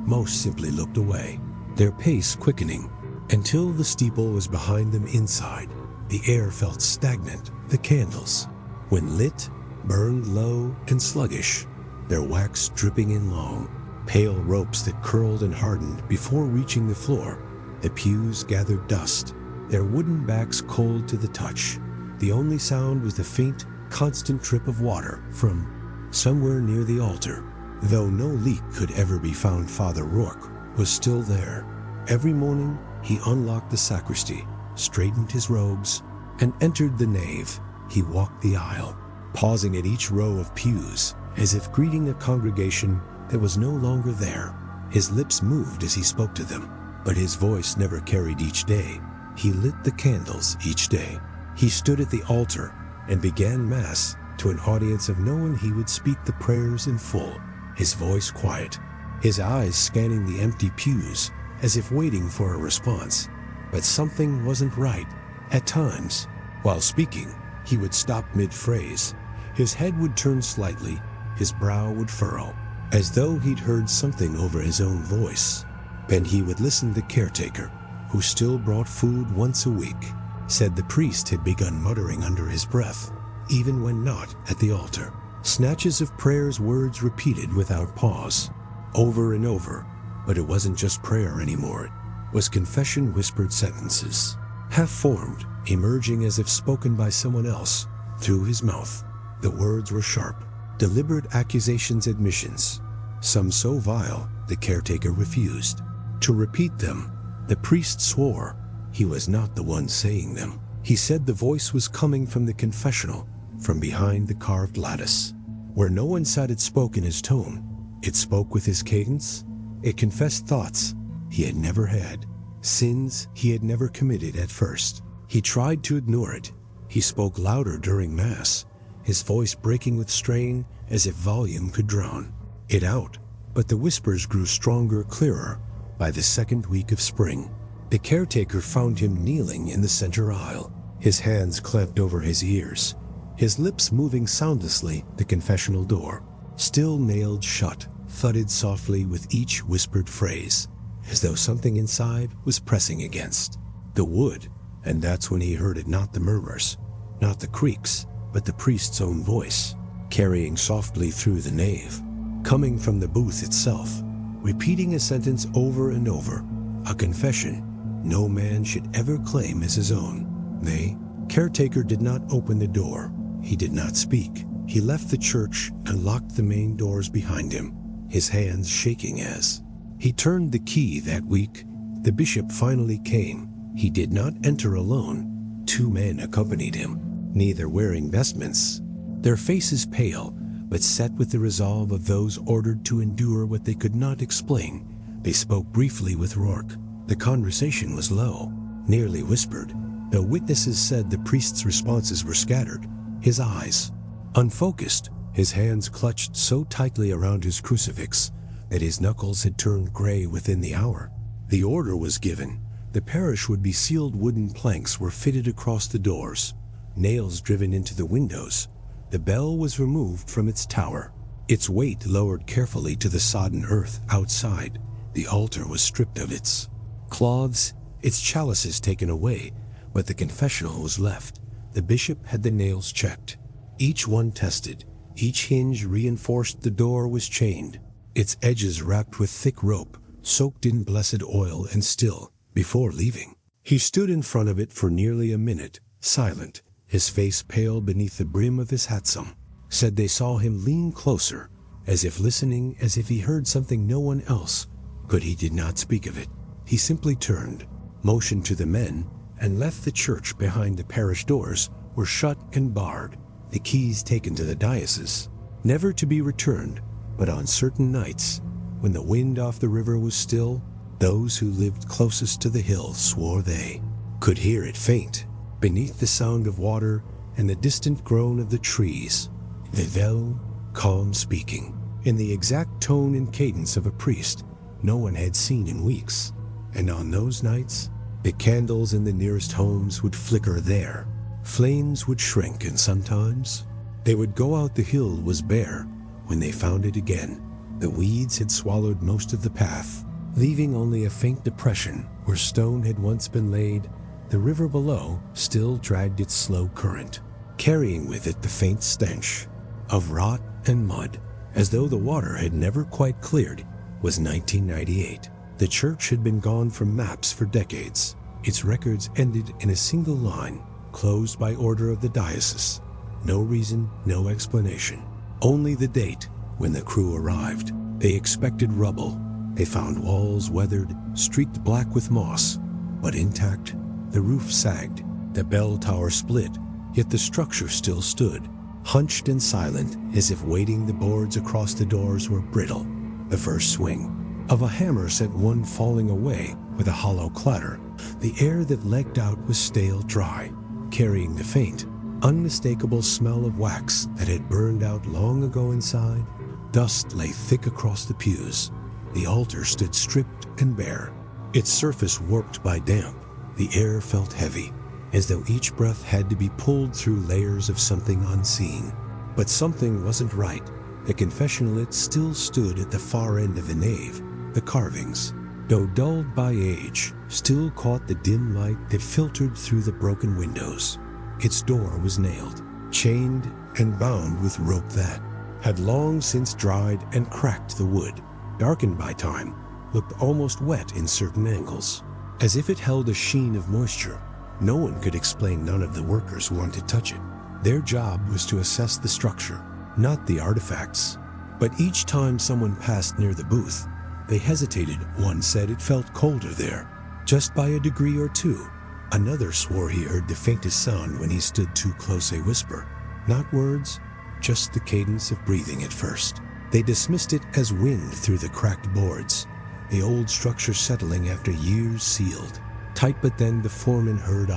most simply looked away, their pace quickening, until the steeple was behind them. Inside, the air felt stagnant. The candles, when lit, burned low and sluggish, their wax dripping in long, pale ropes that curled and hardened before reaching the floor. The pews gathered dust, their wooden backs cold to the touch. The only sound was the faint, constant drip of water from somewhere near the altar. Though no leak could ever be found, Father Rourke was still there. Every morning, he unlocked the sacristy, straightened his robes, and entered the nave. He walked the aisle, pausing at each row of pews, as if greeting a congregation that was no longer there. His lips moved as he spoke to them, but his voice never carried each day. He lit the candles each day. He stood at the altar and began Mass to an audience of no one. He would speak the prayers in full, his voice quiet, his eyes scanning the empty pews as if waiting for a response. But something wasn't right. At times, while speaking, he would stop mid-phrase. His head would turn slightly, his brow would furrow, as though he'd heard something over his own voice. Then he would listen. The caretaker, who still brought food once a week, said the priest had begun muttering under his breath, even when not at the altar. Snatches of prayers, words repeated without pause, over and over. But it wasn't just prayer anymore. It was confession, whispered sentences, half-formed, emerging as if spoken by someone else through his mouth. The words were sharp, deliberate accusations, admissions, some so vile the caretaker refused to repeat them. The priest swore he was not the one saying them. He said the voice was coming from the confessional, from behind the carved lattice. Where no one said it spoke in his tone, it spoke with his cadence. It confessed thoughts he had never had, sins he had never committed at first. He tried to ignore it. He spoke louder during Mass, his voice breaking with strain as if volume could drown it out. But the whispers grew stronger, clearer. By the second week of spring, the caretaker found him kneeling in the center aisle, his hands clamped over his ears, his lips moving soundlessly. The confessional door, still nailed shut, thudded softly with each whispered phrase, as though something inside was pressing against the wood. And that's when he heard it, not the murmurs, not the creaks, but the priest's own voice, carrying softly through the nave, coming from the booth itself, repeating a sentence over and over, a confession no man should ever claim as his own. The caretaker did not open the door. He did not speak. He left the church and locked the main doors behind him, his hands shaking as he turned the key. That week, the bishop finally came. He did not enter alone. 2 men accompanied him, neither wearing vestments, their faces pale, but set with the resolve of those ordered to endure what they could not explain. They spoke briefly with Rourke. The conversation was low, nearly whispered, though witnesses said the priest's responses were scattered. His eyes unfocused, his hands clutched so tightly around his crucifix that his knuckles had turned gray within the hour. The order was given. The parish would be sealed. Wooden planks were fitted across the doors, nails driven into the windows. The bell was removed from its tower, its weight lowered carefully to the sodden earth outside. The altar was stripped of its cloths, its chalices taken away, but the confessional was left. The bishop had the nails checked, each one tested, each hinge reinforced. The door was chained, its edges wrapped with thick rope, soaked in blessed oil, and still, before leaving, he stood in front of it for nearly a minute, silent, his face pale beneath the brim of his hat. Some said they saw him lean closer, as if listening, as if he heard something no one else could. He did not speak of it. He simply turned, motioned to the men, and left the church. Behind, the parish doors were shut and barred, the keys taken to the diocese, never to be returned. But on certain nights, when the wind off the river was still, those who lived closest to the hill swore they could hear it faint beneath the sound of water and the distant groan of the trees. The low, calm speaking, in the exact tone and cadence of a priest no one had seen in weeks. And on those nights, the candles in the nearest homes would flicker there. Flames would shrink, and sometimes they would go out. The hill was bare when they found it again. The weeds had swallowed most of the path, leaving only a faint depression where stone had once been laid. The river below still dragged its slow current, carrying with it the faint stench of rot and mud, as though the water had never quite cleared. It was 1998. The church had been gone from maps for decades. Its records ended in a single line, closed by order of the diocese. No reason, no explanation, only the date when the crew arrived. They expected rubble. They found walls weathered, streaked black with moss, but intact. The roof sagged, the bell tower split, yet the structure still stood, hunched and silent, as if waiting. The boards across the doors were brittle. The first swing of a hammer sent one falling away with a hollow clatter. The air that legged out was stale, dry, carrying the faint, unmistakable smell of wax that had burned out long ago inside. Dust lay thick across the pews. The altar stood stripped and bare, its surface warped by damp. The air felt heavy, as though each breath had to be pulled through layers of something unseen. But something wasn't right. The confessional, it still stood at the far end of the nave. The carvings, though dulled by age, still caught the dim light that filtered through the broken windows. Its door was nailed, chained, and bound with rope that had long since dried and cracked. The wood, darkened by time, looked almost wet in certain angles, as if it held a sheen of moisture. No one could explain. None of the workers wanted to touch it. Their job was to assess the structure, not the artifacts. But each time someone passed near the booth, they hesitated. One said it felt colder there, just by a degree or two. Another swore he heard the faintest sound when he stood too close, a whisper. Not words, just the cadence of breathing at first. They dismissed it as wind through the cracked boards, the old structure settling after years sealed. Tight, but then the foreman heard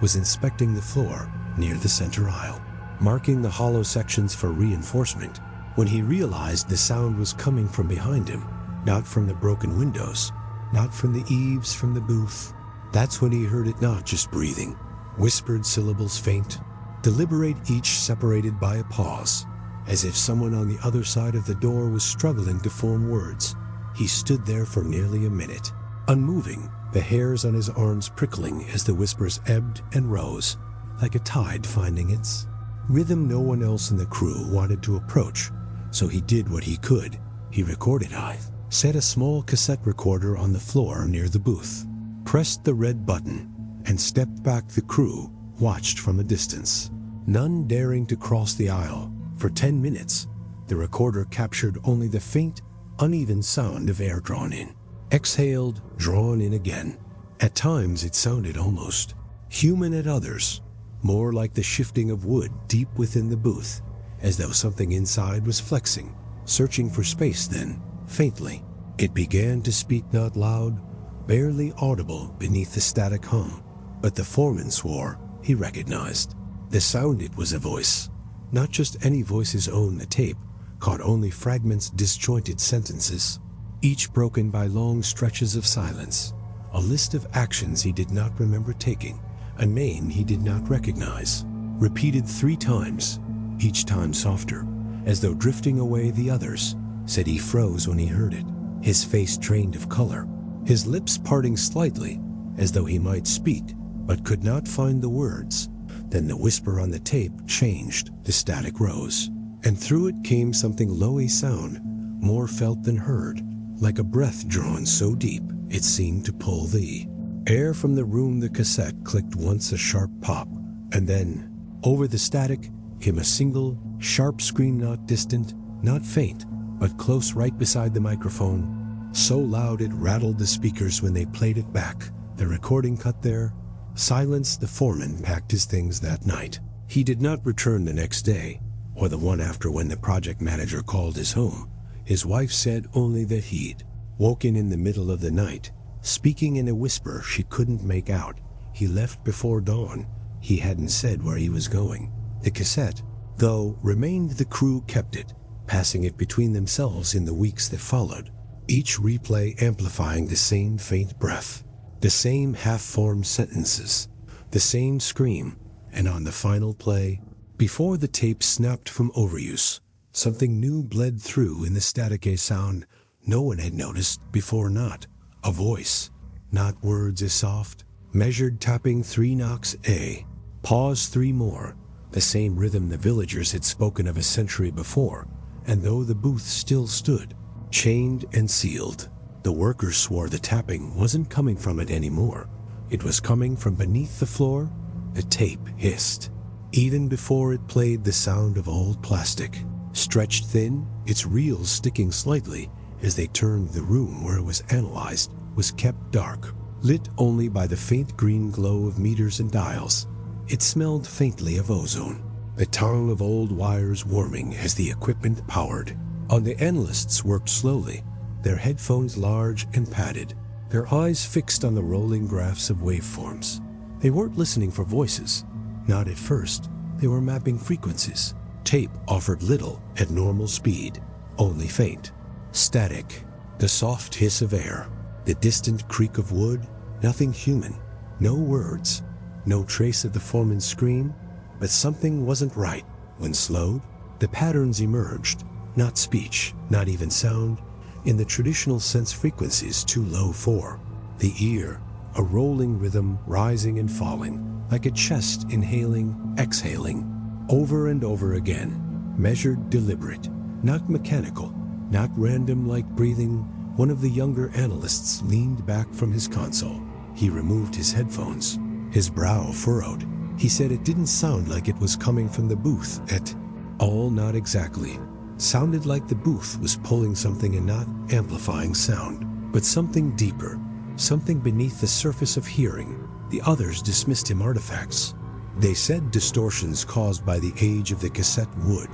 was inspecting the floor near the center aisle, marking the hollow sections for reinforcement, when he realized the sound was coming from behind him, not from the broken windows, not from the eaves from the booth. That's when he heard it, not just breathing, whispered syllables, faint, deliberate, each separated by a pause, as if someone on the other side of the door was struggling to form words. He stood there for nearly a minute, unmoving, the hairs on his arms prickling as the whispers ebbed and rose, like a tide finding its rhythm. No one else in the crew wanted to approach, so he did what he could. He recorded. Set a small cassette recorder on the floor near the booth, pressed the red button, and stepped back. The crew watched from a distance, none daring to cross the aisle. For 10 minutes, the recorder captured only the faint, uneven sound of air drawn in, exhaled, drawn in again. At times it sounded almost human, at others more like the shifting of wood deep within the booth, as though something inside was flexing, searching for space. Then, faintly, it began to speak, not loud, barely audible beneath the static hum. But the foreman swore he recognized the sound. It was a voice, not just any voice, his own. The tape caught only fragments, disjointed sentences, each broken by long stretches of silence, a list of actions he did not remember taking, a name he did not recognize, repeated 3 times, each time softer, as though drifting away. The others said he froze when he heard it, his face drained of color, his lips parting slightly, as though he might speak, but could not find the words. Then the whisper on the tape changed, the static rose, and through it came something low, a sound more felt than heard, like a breath drawn so deep it seemed to pull the air from the room. The cassette clicked once, a sharp pop, and then, over the static, came a single, sharp scream, not distant, not faint, but close, right beside the microphone, so loud it rattled the speakers when they played it back. The recording cut there. Silence. The foreman packed his things that night. He did not return the next day, or the one after, when the project manager called his home. His wife said only that he'd woken in the middle of the night, speaking in a whisper she couldn't make out. He left before dawn. He hadn't said where he was going. The cassette, though, remained. The crew kept it, passing it between themselves in the weeks that followed, each replay amplifying the same faint breath, the same half-formed sentences, the same scream. And on the final play, before the tape snapped from overuse, something new bled through in the static, a sound no one had noticed before, not a voice, not words, a soft, measured tapping. 3 knocks, a pause, 3 more, the same rhythm the villagers had spoken of a century before. And though the booth still stood, chained and sealed, the workers swore the tapping wasn't coming from it anymore. It was coming from beneath the floor. The tape hissed. Even before it played, the sound of old plastic, stretched thin, its reels sticking slightly as they turned. The room where it was analyzed was kept dark, lit only by the faint green glow of meters and dials. It smelled faintly of ozone, the tongue of old wires warming as the equipment powered. On the analysts worked slowly, their headphones large and padded, their eyes fixed on the rolling graphs of waveforms. They weren't listening for voices. Not at first. They were mapping frequencies. Tape offered little at normal speed, only faint, static, the soft hiss of air, the distant creak of wood. Nothing human, no words, no trace of the foreman's scream. But something wasn't right. When slowed, the patterns emerged, not speech, not even sound, in the traditional sense, frequencies too low for the ear, a rolling rhythm rising and falling, like a chest inhaling, exhaling, over and over again, measured, deliberate, not mechanical, not random like breathing. One of the younger analysts leaned back from his console. He removed his headphones, his brow furrowed. He said it didn't sound like it was coming from the booth at all. Not exactly. sounded like the booth was pulling something and not amplifying sound, but something deeper, something beneath the surface of hearing. The others dismissed him artifacts. They said distortions caused by the age of the cassette wood,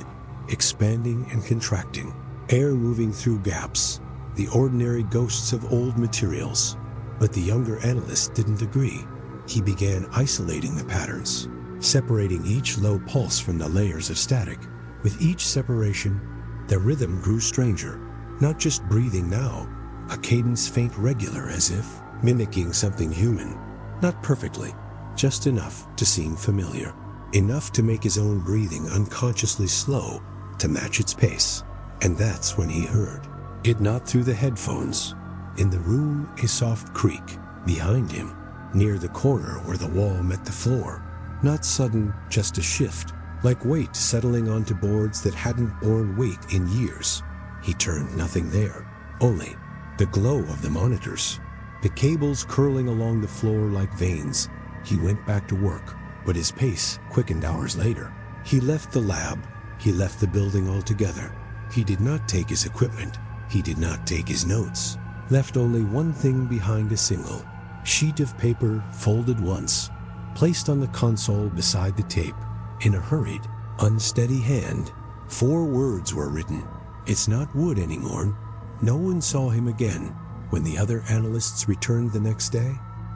expanding and contracting, air moving through gaps, the ordinary ghosts of old materials. But the younger analyst didn't agree. He began isolating the patterns, separating each low pulse from the layers of static. With each separation, the rhythm grew stranger, not just breathing now, a cadence faint regular as if mimicking something human. Not perfectly, just enough to seem familiar, enough to make his own breathing unconsciously slow to match its pace. And that's when he heard it, not through the headphones. In the room, a soft creak. Behind him, near the corner where the wall met the floor. Not sudden, just a shift, like weight settling onto boards that hadn't borne weight in years. He turned, nothing there, only the glow of the monitors, the cables curling along the floor like veins. He went back to work, but his pace quickened hours later. He left the lab, he left the building altogether. He did not take his equipment, he did not take his notes. Left only one thing behind, a single sheet of paper folded once, placed on the console beside the tape. In a hurried, unsteady hand, 4 words were written. It's not wood anymore. No one saw him again. When the other analysts returned the next day,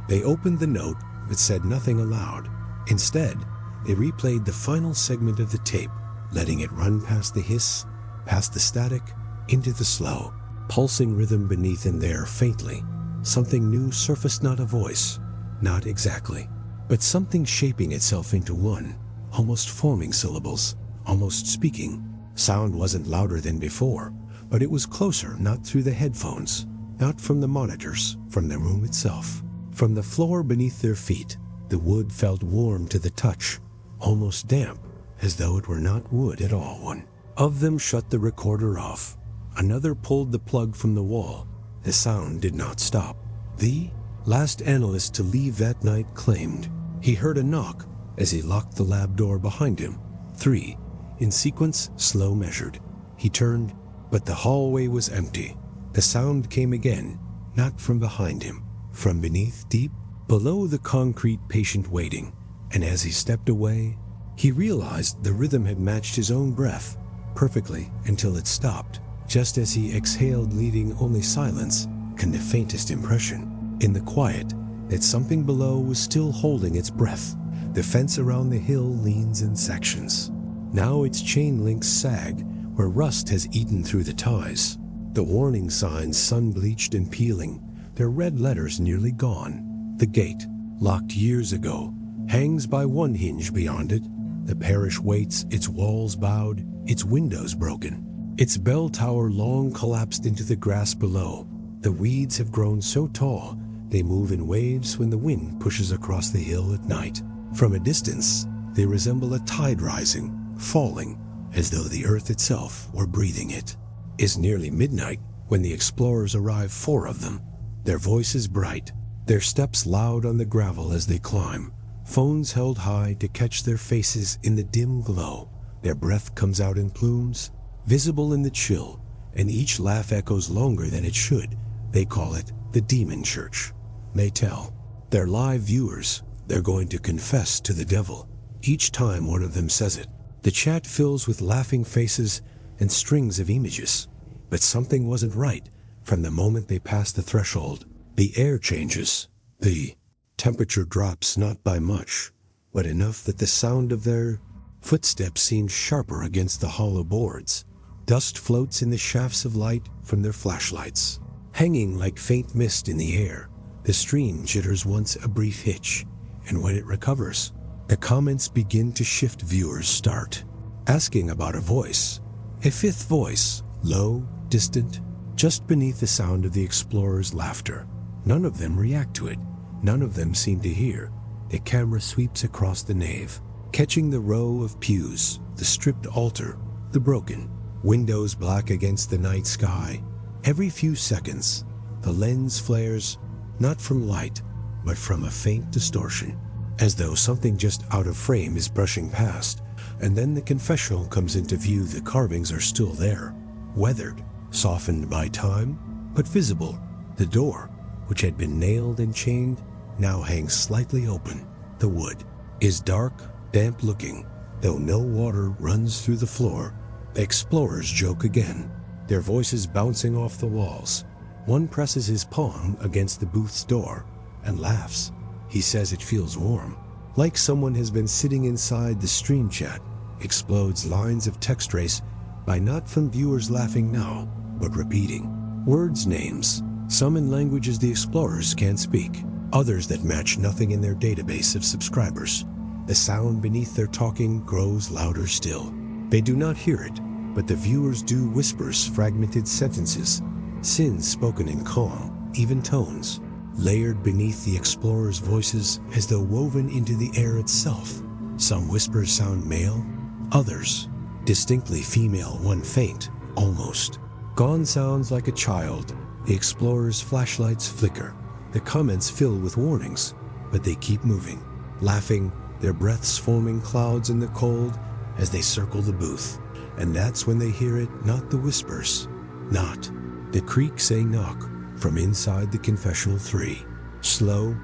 they opened the note but said nothing aloud. Instead, they replayed the final segment of the tape, letting it run past the hiss, past the static, into the slow, pulsing rhythm beneath. And there, faintly, something new surfaced, not a voice, not exactly, but something shaping itself into one, almost forming syllables, almost speaking. Sound wasn't louder than before, but it was closer, not through the headphones, not from the monitors, from the room itself. From the floor beneath their feet, the wood felt warm to the touch, almost damp, as though it were not wood at all. One of them shut the recorder off. Another pulled the plug from the wall. The sound did not stop. The last analyst to leave that night claimed he heard a knock as he locked the lab door behind him. 3, in sequence, slow measured. He turned, but the hallway was empty. The sound came again, not from behind him, from beneath, deep below the concrete, patient waiting. And as he stepped away, he realized the rhythm had matched his own breath perfectly until it stopped, just as he exhaled, leaving only silence and the faintest impression in the quiet that something below was still holding its breath. The fence around the hill leans in sections. Now its chain links sag where rust has eaten through the ties. The warning signs, sun-bleached and peeling, their red letters nearly gone. The gate, locked years ago, hangs by one hinge beyond it. The parish waits, its walls bowed, its windows broken. Its bell tower long collapsed into the grass below. The weeds have grown so tall, they move in waves when the wind pushes across the hill at night. From a distance, they resemble a tide rising, falling, as though the earth itself were breathing it. It's nearly midnight when the explorers arrive, 4 of them. Their voices bright, their steps loud on the gravel as they climb, phones held high to catch their faces in the dim glow. Their breath comes out in plumes, visible in the chill, and each laugh echoes longer than it should. They call it the Demon Church. They tell their live viewers they're going to confess to the devil. Each time one of them says it, the chat fills with laughing faces and strings of images. But something wasn't right from the moment they pass the threshold. The air changes. The temperature drops, not by much, but enough that the sound of their footsteps seems sharper against the hollow boards. Dust floats in the shafts of light from their flashlights. Hanging like faint mist in the air, the stream jitters once a brief hitch, and when it recovers, the comments begin to shift. Viewers start asking about a voice, a 5th voice, low, distant, just beneath the sound of the explorers' laughter. None of them react to it. None of them seem to hear. The camera sweeps across the nave, catching the row of pews, the stripped altar, the broken windows black against the night sky. Every few seconds, the lens flares, not from light, but from a faint distortion, as though something just out of frame is brushing past. And then the confessional comes into view. The carvings are still there, weathered, softened by time, but visible. The door, which had been nailed and chained, now hangs slightly open. The wood is dark, damp-looking, though no water runs through the floor. The explorers joke again, their voices bouncing off the walls. One presses his palm against the booth's door and laughs. He says it feels warm, like someone has been sitting inside the stream chat. Explodes lines of text race by not from viewers laughing now, but repeating words, names, some in languages the explorers can't speak, others that match nothing in their database of subscribers. The sound beneath their talking grows louder still. They do not hear it, but the viewers do. Whispers, fragmented sentences, sins spoken in calm, even tones, layered beneath the explorers' voices as though woven into the air itself. Some whispers sound male, others distinctly female, one faint, almost gone sounds like a child. The explorers' flashlights flicker. The comments fill with warnings, but they keep moving, laughing, their breaths forming clouds in the cold as they circle the booth. And that's when they hear it, not the whispers, not the creaks a knock from inside the confessional 3. Slow,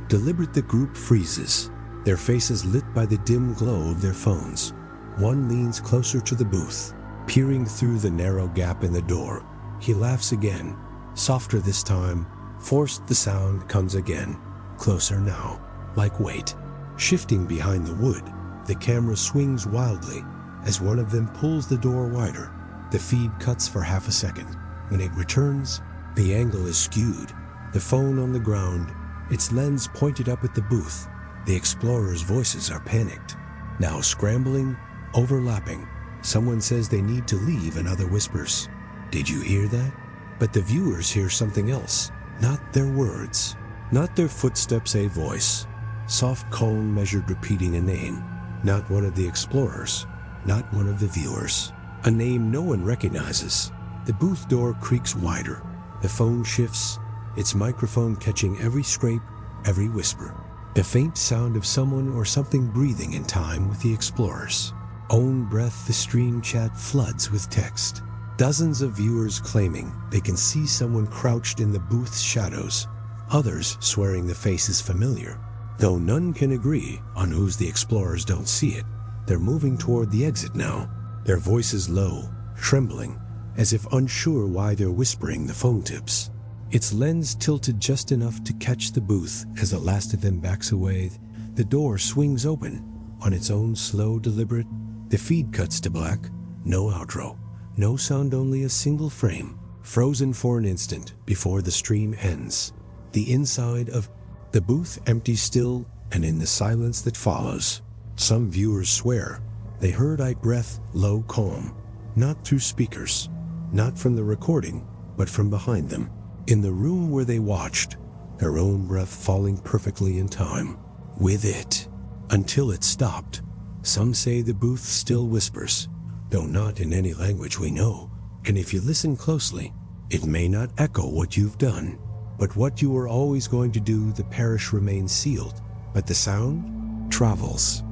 deliberate, the group freezes, their faces lit by the dim glow of their phones. One leans closer to the booth, peering through the narrow gap in the door. He laughs again, softer this time. Forced, the sound comes again, closer now, like weight. Shifting behind the wood, the camera swings wildly as one of them pulls the door wider. The feed cuts for half a second. When it returns, the angle is skewed. The phone on the ground, its lens pointed up at the booth. The explorers' voices are panicked, now scrambling, overlapping. Someone says they need to leave, and other whispers, "Did you hear that?" But the viewers hear something else. Not their words, not their footsteps, a voice. Soft, calm, measured, repeating a name. Not one of the explorers, not one of the viewers. A name no one recognizes. The booth door creaks wider. The phone shifts, its microphone catching every scrape, every whisper. The faint sound of someone or something breathing in time with the explorers. Own breath, the stream chat floods with text. Dozens of viewers claiming they can see someone crouched in the booth's shadows. Others swearing the face is familiar. Though none can agree on whose the explorers don't see it, they're moving toward the exit now, their voices low, trembling, as if unsure why they're whispering. The phone tips, its lens tilted just enough to catch the booth as the last of them backs away. The door swings open on its own, slow, deliberate. The feed cuts to black, no outro, no sound, only a single frame, frozen for an instant before the stream ends. The inside of the booth empty still, and in the silence that follows, some viewers swear they heard a breath, low, calm, not through speakers, not from the recording, but from behind them, in the room where they watched, their own breath falling perfectly in time with it, until it stopped. Some say the booth still whispers, though not in any language we know, and if you listen closely, it may not echo what you've done, but what you were always going to do. The parish remains sealed, but the sound travels.